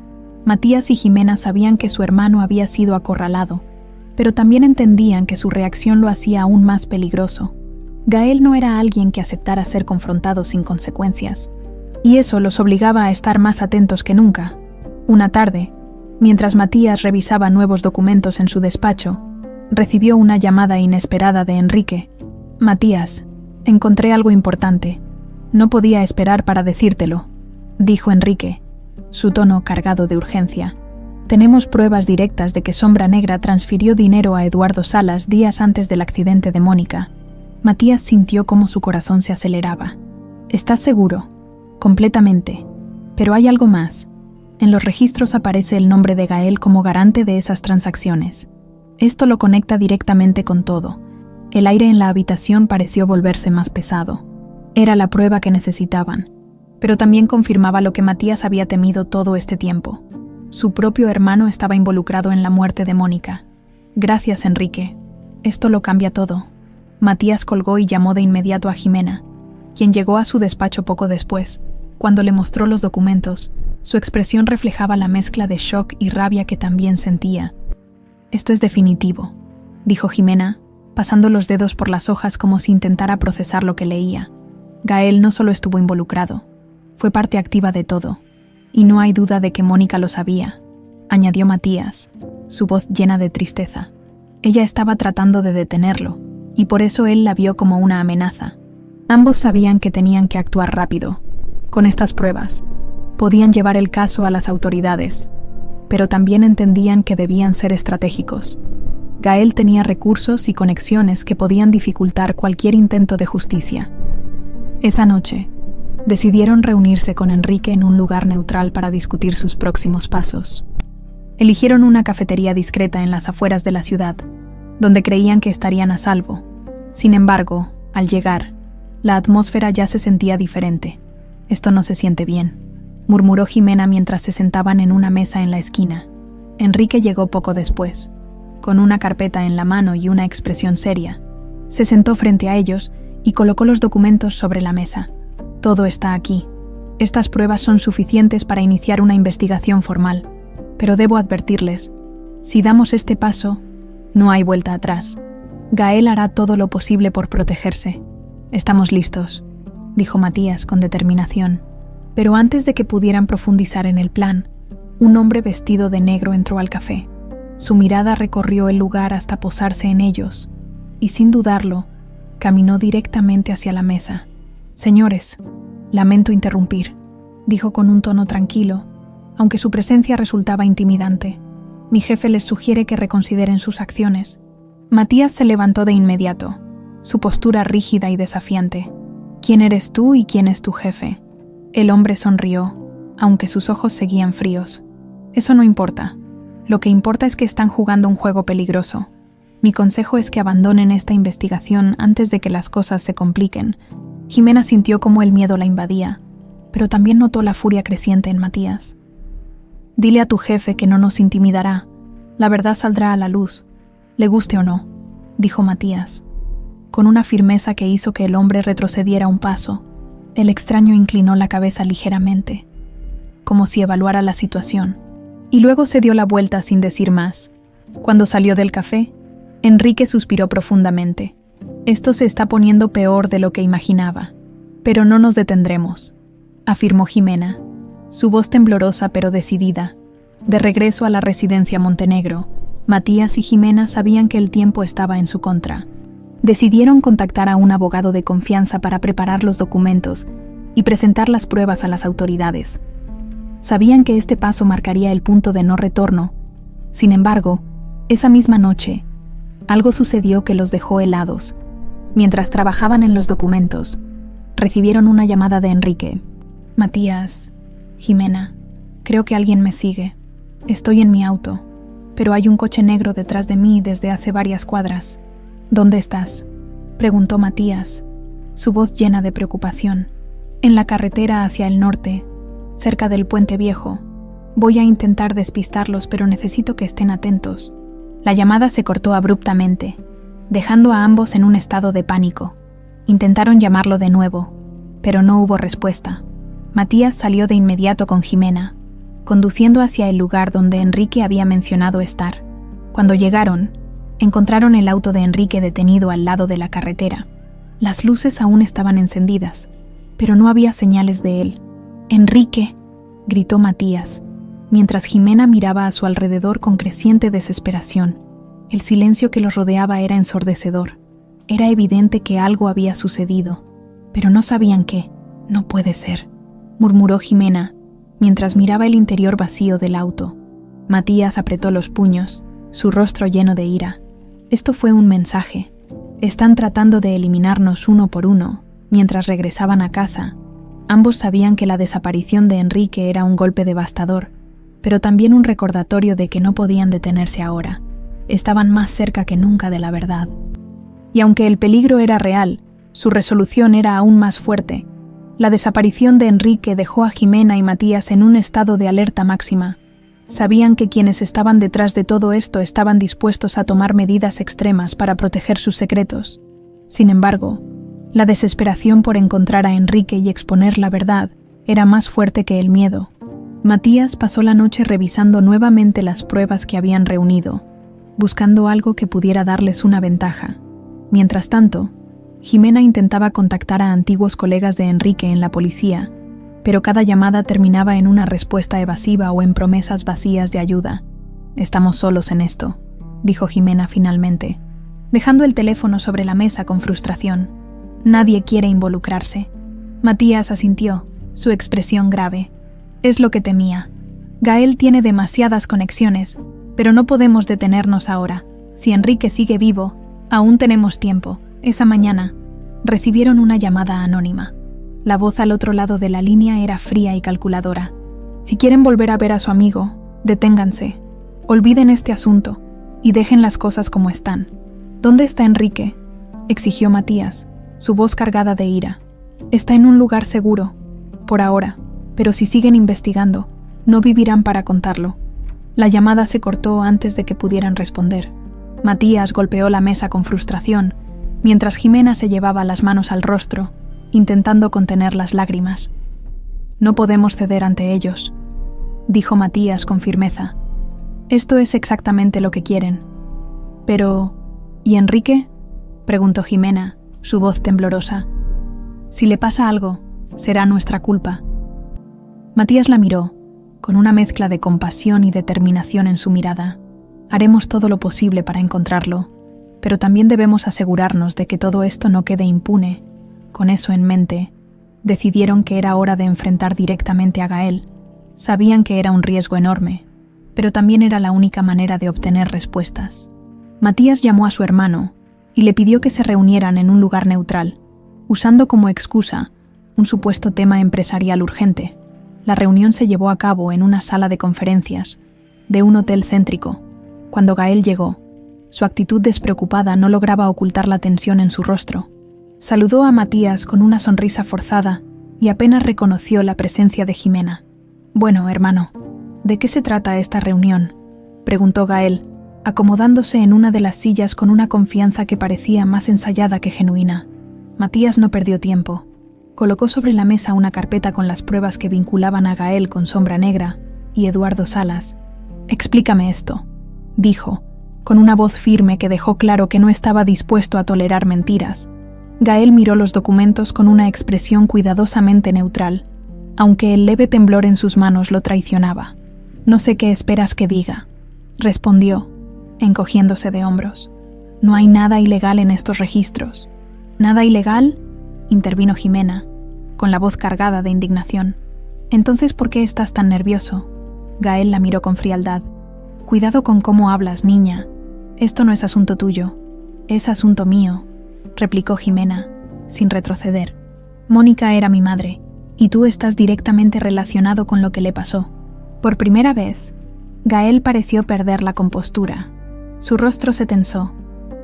S1: Matías y Jimena sabían que su hermano había sido acorralado, pero también entendían que su reacción lo hacía aún más peligroso. Gael no era alguien que aceptara ser confrontado sin consecuencias, y eso los obligaba a estar más atentos que nunca. Una tarde, mientras Matías revisaba nuevos documentos en su despacho, recibió una llamada inesperada de Enrique. «Matías, encontré algo importante. No podía esperar para decírtelo», dijo Enrique, su tono cargado de urgencia. «Tenemos pruebas directas de que Sombra Negra transfirió dinero a Eduardo Salas días antes del accidente de Mónica». Matías sintió cómo su corazón se aceleraba. «¿Estás seguro?» «Completamente. Pero hay algo más. En los registros aparece el nombre de Gael como garante de esas transacciones. Esto lo conecta directamente con todo». El aire en la habitación pareció volverse más pesado. Era la prueba que necesitaban, pero también confirmaba lo que Matías había temido todo este tiempo. Su propio hermano estaba involucrado en la muerte de Mónica. «Gracias, Enrique. Esto lo cambia todo». Matías colgó y llamó de inmediato a Jimena, quien llegó a su despacho poco después. Cuando le mostró los documentos, su expresión reflejaba la mezcla de shock y rabia que también sentía. «Esto es definitivo», dijo Jimena, pasando los dedos por las hojas como si intentara procesar lo que leía. «Gael no solo estuvo involucrado, fue parte activa de todo, y no hay duda de que Mónica lo sabía», añadió Matías, su voz llena de tristeza. Ella estaba tratando de detenerlo, y por eso él la vio como una amenaza. Ambos sabían que tenían que actuar rápido. Con estas pruebas, podían llevar el caso a las autoridades, pero también entendían que debían ser estratégicos. Gael tenía recursos y conexiones que podían dificultar cualquier intento de justicia. Esa noche, decidieron reunirse con Enrique en un lugar neutral para discutir sus próximos pasos. Eligieron una cafetería discreta en las afueras de la ciudad, donde creían que estarían a salvo. Sin embargo, al llegar, la atmósfera ya se sentía diferente. «Esto no se siente bien», murmuró Jimena mientras se sentaban en una mesa en la esquina. Enrique llegó poco después, con una carpeta en la mano y una expresión seria. Se sentó frente a ellos y colocó los documentos sobre la mesa. «Todo está aquí. Estas pruebas son suficientes para iniciar una investigación formal, pero debo advertirles, si damos este paso, no hay vuelta atrás. Gael hará todo lo posible por protegerse. Estamos listos», dijo Matías con determinación. Pero antes de que pudieran profundizar en el plan, un hombre vestido de negro entró al café. Su mirada recorrió el lugar hasta posarse en ellos, y sin dudarlo, caminó directamente hacia la mesa. «Señores, lamento interrumpir», dijo con un tono tranquilo, aunque su presencia resultaba intimidante. «Mi jefe les sugiere que reconsideren sus acciones». Matías se levantó de inmediato, su postura rígida y desafiante. «¿Quién eres tú y quién es tu jefe?». El hombre sonrió, aunque sus ojos seguían fríos. «Eso no importa. Lo que importa es que están jugando un juego peligroso. Mi consejo es que abandonen esta investigación antes de que las cosas se compliquen». Jimena sintió cómo el miedo la invadía, pero también notó la furia creciente en Matías. «Dile a tu jefe que no nos intimidará. La verdad saldrá a la luz, le guste o no», dijo Matías, con una firmeza que hizo que el hombre retrocediera un paso. El extraño inclinó la cabeza ligeramente, como si evaluara la situación, y luego se dio la vuelta sin decir más. Cuando salió del café, Enrique suspiró profundamente. «Esto se está poniendo peor de lo que imaginaba, pero no nos detendremos», afirmó Jimena, su voz temblorosa pero decidida. De regreso a la residencia Montenegro, Matías y Jimena sabían que el tiempo estaba en su contra. Decidieron contactar a un abogado de confianza para preparar los documentos y presentar las pruebas a las autoridades. Sabían que este paso marcaría el punto de no retorno. Sin embargo, esa misma noche, algo sucedió que los dejó helados. Mientras trabajaban en los documentos, recibieron una llamada de Enrique. «Matías, Jimena, creo que alguien me sigue. Estoy en mi auto, pero hay un coche negro detrás de mí desde hace varias cuadras». «¿Dónde estás?», preguntó Matías, su voz llena de preocupación. «En la carretera hacia el norte, cerca del Puente Viejo. Voy a intentar despistarlos, pero necesito que estén atentos». La llamada se cortó abruptamente, dejando a ambos en un estado de pánico. Intentaron llamarlo de nuevo, pero no hubo respuesta. Matías salió de inmediato con Jimena, conduciendo hacia el lugar donde Enrique había mencionado estar. Cuando llegaron, encontraron el auto de Enrique detenido al lado de la carretera. Las luces aún estaban encendidas, pero no había señales de él. «¡Enrique!», gritó Matías, mientras Jimena miraba a su alrededor con creciente desesperación. El silencio que los rodeaba era ensordecedor. Era evidente que algo había sucedido, pero no sabían qué. «No puede ser», murmuró Jimena, mientras miraba el interior vacío del auto. Matías apretó los puños, su rostro lleno de ira. Esto fue un mensaje. Están tratando de eliminarnos uno por uno. Mientras regresaban a casa, ambos sabían que la desaparición de Enrique era un golpe devastador, pero también un recordatorio de que no podían detenerse ahora. Estaban más cerca que nunca de la verdad. Y aunque el peligro era real, su resolución era aún más fuerte. La desaparición de Enrique dejó a Jimena y Matías en un estado de alerta máxima. Sabían que quienes estaban detrás de todo esto estaban dispuestos a tomar medidas extremas para proteger sus secretos. Sin embargo, la desesperación por encontrar a Enrique y exponer la verdad era más fuerte que el miedo. Matías pasó la noche revisando nuevamente las pruebas que habían reunido, buscando algo que pudiera darles una ventaja. Mientras tanto, Jimena intentaba contactar a antiguos colegas de Enrique en la policía, pero cada llamada terminaba en una respuesta evasiva o en promesas vacías de ayuda. «Estamos solos en esto», dijo Jimena finalmente, dejando el teléfono sobre la mesa con frustración. Nadie quiere involucrarse. Matías asintió, su expresión grave. Es lo que temía. Gael tiene demasiadas conexiones, pero no podemos detenernos ahora. Si Enrique sigue vivo, aún tenemos tiempo. Esa mañana, recibieron una llamada anónima. La voz al otro lado de la línea era fría y calculadora. Si quieren volver a ver a su amigo, deténganse. Olviden este asunto y dejen las cosas como están. ¿Dónde está Enrique?, exigió Matías, su voz cargada de ira. Está en un lugar seguro, por ahora, pero si siguen investigando, no vivirán para contarlo. La llamada se cortó antes de que pudieran responder. Matías golpeó la mesa con frustración, mientras Jimena se llevaba las manos al rostro, intentando contener las lágrimas. No podemos ceder ante ellos, dijo Matías con firmeza. Esto es exactamente lo que quieren. Pero, ¿y Enrique?, preguntó Jimena, su voz temblorosa. Si le pasa algo, será nuestra culpa. Matías la miró, con una mezcla de compasión y determinación en su mirada. Haremos todo lo posible para encontrarlo, pero también debemos asegurarnos de que todo esto no quede impune. Con eso en mente, decidieron que era hora de enfrentar directamente a Gael. Sabían que era un riesgo enorme, pero también era la única manera de obtener respuestas. Matías llamó a su hermano y le pidió que se reunieran en un lugar neutral, usando como excusa un supuesto tema empresarial urgente. La reunión se llevó a cabo en una sala de conferencias de un hotel céntrico. Cuando Gael llegó, su actitud despreocupada no lograba ocultar la tensión en su rostro. Saludó a Matías con una sonrisa forzada y apenas reconoció la presencia de Jimena. «Bueno, hermano, ¿de qué se trata esta reunión?», preguntó Gael, acomodándose en una de las sillas con una confianza que parecía más ensayada que genuina. Matías no perdió tiempo. Colocó sobre la mesa una carpeta con las pruebas que vinculaban a Gael con Sombra Negra y Eduardo Salas. «Explícame esto», dijo, con una voz firme que dejó claro que no estaba dispuesto a tolerar mentiras. Gael miró los documentos con una expresión cuidadosamente neutral, aunque el leve temblor en sus manos lo traicionaba. «No sé qué esperas que diga», respondió, encogiéndose de hombros. «No hay nada ilegal en estos registros». «¿Nada ilegal?», intervino Jimena, con la voz cargada de indignación. «Entonces, ¿por qué estás tan nervioso?». Gael la miró con frialdad. «Cuidado con cómo hablas, niña. Esto no es asunto tuyo, es asunto mío», replicó Jimena, sin retroceder. «Mónica era mi madre, y tú estás directamente relacionado con lo que le pasó». Por primera vez, Gael pareció perder la compostura. Su rostro se tensó,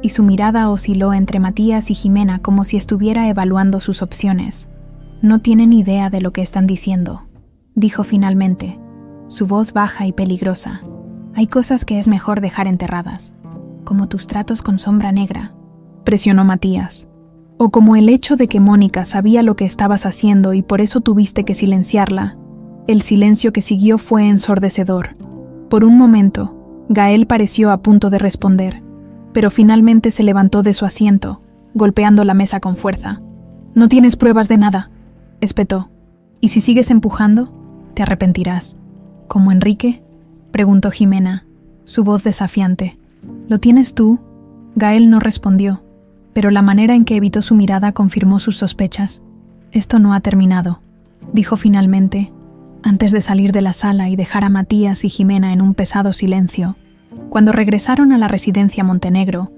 S1: y su mirada osciló entre Matías y Jimena como si estuviera evaluando sus opciones. «No tienen idea de lo que están diciendo», dijo finalmente, su voz baja y peligrosa. «Hay cosas que es mejor dejar enterradas, como tus tratos con Sombra Negra», presionó Matías. «O como el hecho de que Mónica sabía lo que estabas haciendo y por eso tuviste que silenciarla». El silencio que siguió fue ensordecedor. Por un momento, Gael pareció a punto de responder, pero finalmente se levantó de su asiento, golpeando la mesa con fuerza. «No tienes pruebas de nada», espetó. «Y si sigues empujando, te arrepentirás». «¿Como Enrique?», preguntó Jimena, su voz desafiante. «¿Lo tienes tú?». Gael no respondió, pero la manera en que evitó su mirada confirmó sus sospechas. «Esto no ha terminado», dijo finalmente, antes de salir de la sala y dejar a Matías y Jimena en un pesado silencio. Cuando regresaron a la residencia Montenegro,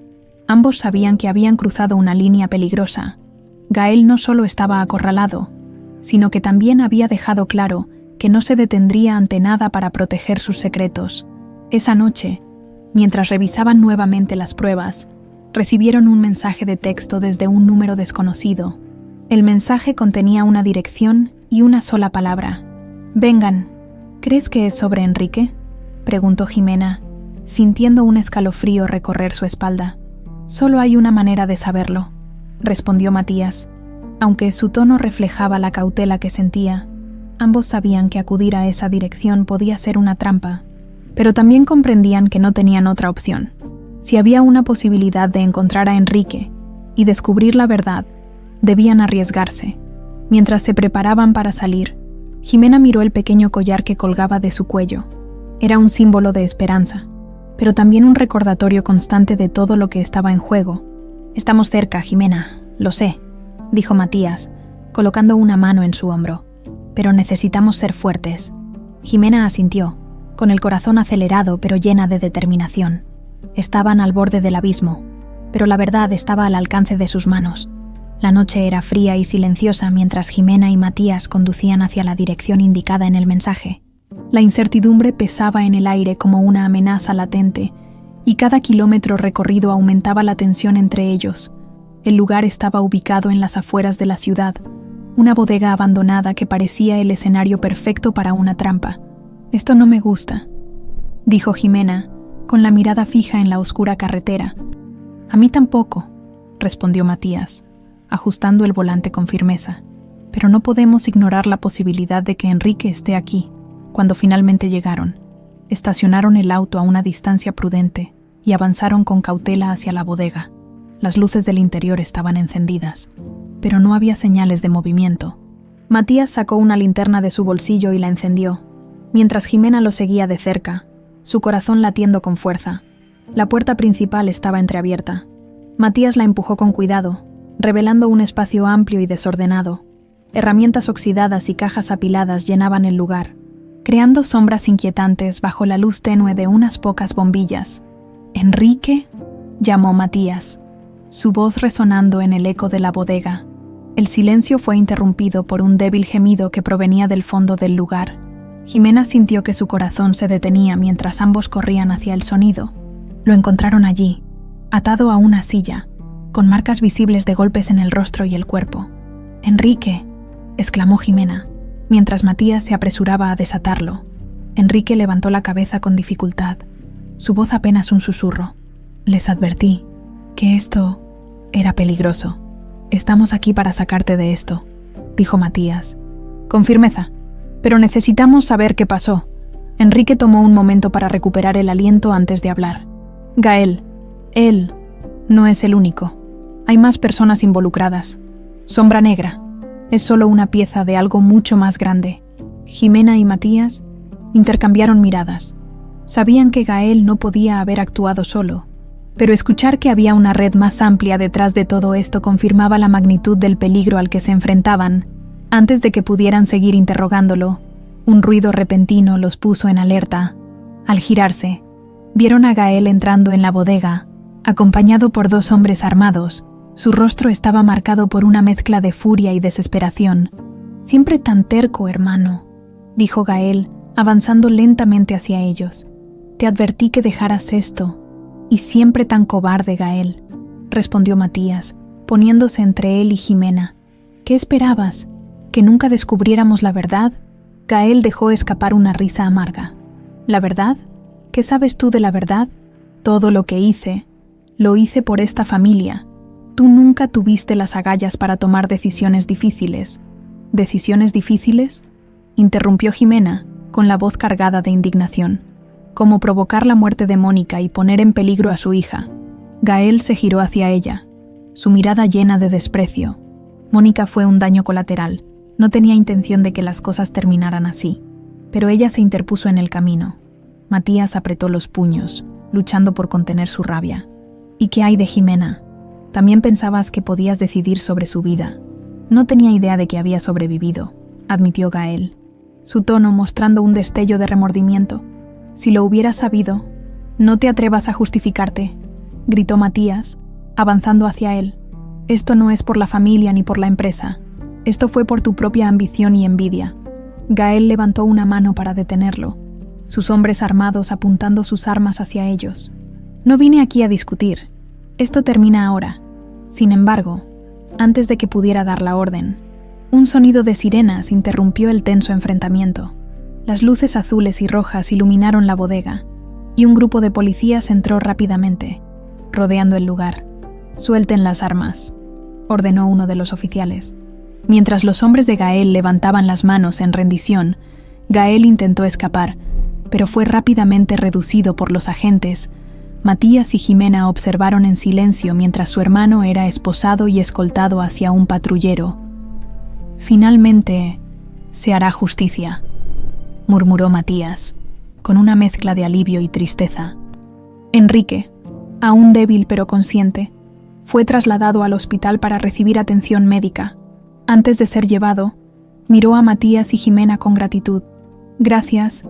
S1: ambos sabían que habían cruzado una línea peligrosa. Gael no solo estaba acorralado, sino que también había dejado claro que no se detendría ante nada para proteger sus secretos. Esa noche, mientras revisaban nuevamente las pruebas, recibieron un mensaje de texto desde un número desconocido. El mensaje contenía una dirección y una sola palabra: «Vengan». «¿Crees que es sobre Enrique?», preguntó Jimena, sintiendo un escalofrío recorrer su espalda. «Solo hay una manera de saberlo», respondió Matías. Aunque su tono reflejaba la cautela que sentía, ambos sabían que acudir a esa dirección podía ser una trampa, pero también comprendían que no tenían otra opción. Si había una posibilidad de encontrar a Enrique y descubrir la verdad, debían arriesgarse. Mientras se preparaban para salir, Jimena miró el pequeño collar que colgaba de su cuello. Era un símbolo de esperanza, pero también un recordatorio constante de todo lo que estaba en juego. «Estamos cerca, Jimena, lo sé», dijo Matías, colocando una mano en su hombro. «Pero necesitamos ser fuertes». Jimena asintió, con el corazón acelerado pero llena de determinación. Estaban al borde del abismo, pero la verdad estaba al alcance de sus manos. La noche era fría y silenciosa mientras Jimena y Matías conducían hacia la dirección indicada en el mensaje. La incertidumbre pesaba en el aire como una amenaza latente, y cada kilómetro recorrido aumentaba la tensión entre ellos. El lugar estaba ubicado en las afueras de la ciudad, una bodega abandonada que parecía el escenario perfecto para una trampa. «Esto no me gusta», dijo Jimena, con la mirada fija en la oscura carretera. «A mí tampoco», respondió Matías, ajustando el volante con firmeza. «Pero no podemos ignorar la posibilidad de que Enrique esté aquí». Cuando finalmente llegaron, estacionaron el auto a una distancia prudente y avanzaron con cautela hacia la bodega. Las luces del interior estaban encendidas, pero no había señales de movimiento. Matías sacó una linterna de su bolsillo y la encendió, mientras Jimena lo seguía de cerca, su corazón latiendo con fuerza. La puerta principal estaba entreabierta. Matías la empujó con cuidado, revelando un espacio amplio y desordenado. Herramientas oxidadas y cajas apiladas llenaban el lugar, creando sombras inquietantes bajo la luz tenue de unas pocas bombillas. «¿Enrique?», llamó Matías, su voz resonando en el eco de la bodega. El silencio fue interrumpido por un débil gemido que provenía del fondo del lugar. Jimena sintió que su corazón se detenía mientras ambos corrían hacia el sonido. Lo encontraron allí, atado a una silla, con marcas visibles de golpes en el rostro y el cuerpo. «¡Enrique!», exclamó Jimena, mientras Matías se apresuraba a desatarlo. Enrique levantó la cabeza con dificultad, su voz apenas un susurro. «Les advertí que esto era peligroso. Estamos aquí para sacarte de esto», dijo Matías, con firmeza. «Pero necesitamos saber qué pasó». Enrique tomó un momento para recuperar el aliento antes de hablar. «Gael, él no es el único. Hay más personas involucradas. Sombra Negra es solo una pieza de algo mucho más grande». Jimena y Matías intercambiaron miradas. Sabían que Gael no podía haber actuado solo, pero escuchar que había una red más amplia detrás de todo esto confirmaba la magnitud del peligro al que se enfrentaban. Antes de que pudieran seguir interrogándolo, un ruido repentino los puso en alerta. Al girarse, vieron a Gael entrando en la bodega, acompañado por dos hombres armados. Su rostro estaba marcado por una mezcla de furia y desesperación. «Siempre tan terco, hermano», dijo Gael, avanzando lentamente hacia ellos. «Te advertí que dejaras esto. Y siempre tan cobarde, Gael», respondió Matías, poniéndose entre él y Jimena. «¿Qué esperabas? ¿Que nunca descubriéramos la verdad?». Gael dejó escapar una risa amarga. «¿La verdad? ¿Qué sabes tú de la verdad? Todo lo que hice, lo hice por esta familia. Tú nunca tuviste las agallas para tomar decisiones difíciles». «¿Decisiones difíciles?», interrumpió Jimena, con la voz cargada de indignación. «Como provocar la muerte de Mónica y poner en peligro a su hija». Gael se giró hacia ella, su mirada llena de desprecio. Mónica fue un daño colateral. No tenía intención de que las cosas terminaran así, pero ella se interpuso en el camino. Matías apretó los puños, luchando por contener su rabia. «¿Y qué hay de Jimena? También pensabas que podías decidir sobre su vida». «No tenía idea de que había sobrevivido», admitió Gael, su tono mostrando un destello de remordimiento. «Si lo hubieras sabido, no te atrevas a justificarte», gritó Matías, avanzando hacia él. «Esto no es por la familia ni por la empresa. Esto fue por tu propia ambición y envidia». Gael levantó una mano para detenerlo, sus hombres armados apuntando sus armas hacia ellos. «No vine aquí a discutir. Esto termina ahora». Sin embargo, antes de que pudiera dar la orden, un sonido de sirenas interrumpió el tenso enfrentamiento. Las luces azules y rojas iluminaron la bodega, y un grupo de policías entró rápidamente, rodeando el lugar. «Suelten las armas», ordenó uno de los oficiales. Mientras los hombres de Gael levantaban las manos en rendición, Gael intentó escapar, pero fue rápidamente reducido por los agentes. Matías y Jimena observaron en silencio mientras su hermano era esposado y escoltado hacia un patrullero. «Finalmente, se hará justicia», murmuró Matías, con una mezcla de alivio y tristeza. Enrique, aún débil pero consciente, fue trasladado al hospital para recibir atención médica. Antes de ser llevado, miró a Matías y Jimena con gratitud. Gracias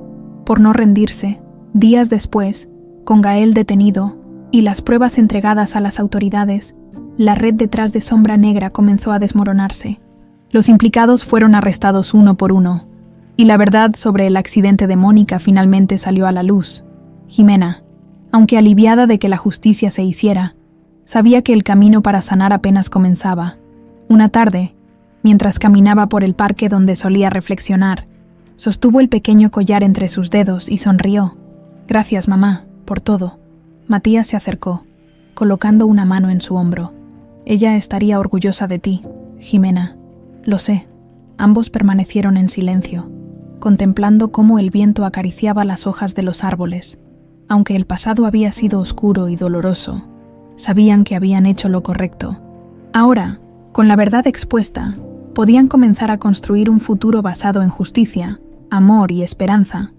S1: por no rendirse. Días después, con Gael detenido y las pruebas entregadas a las autoridades, la red detrás de Sombra Negra comenzó a desmoronarse. Los implicados fueron arrestados uno por uno, y la verdad sobre el accidente de Mónica finalmente salió a la luz. Jimena, aunque aliviada de que la justicia se hiciera, sabía que el camino para sanar apenas comenzaba. Una tarde, mientras caminaba por el parque donde solía reflexionar, sostuvo el pequeño collar entre sus dedos y sonrió. «Gracias, mamá, por todo». Matías se acercó, colocando una mano en su hombro. «Ella estaría orgullosa de ti, Jimena». «Lo sé». Ambos permanecieron en silencio, contemplando cómo el viento acariciaba las hojas de los árboles. Aunque el pasado había sido oscuro y doloroso, sabían que habían hecho lo correcto. Ahora, con la verdad expuesta, podían comenzar a construir un futuro basado en justicia, amor y esperanza.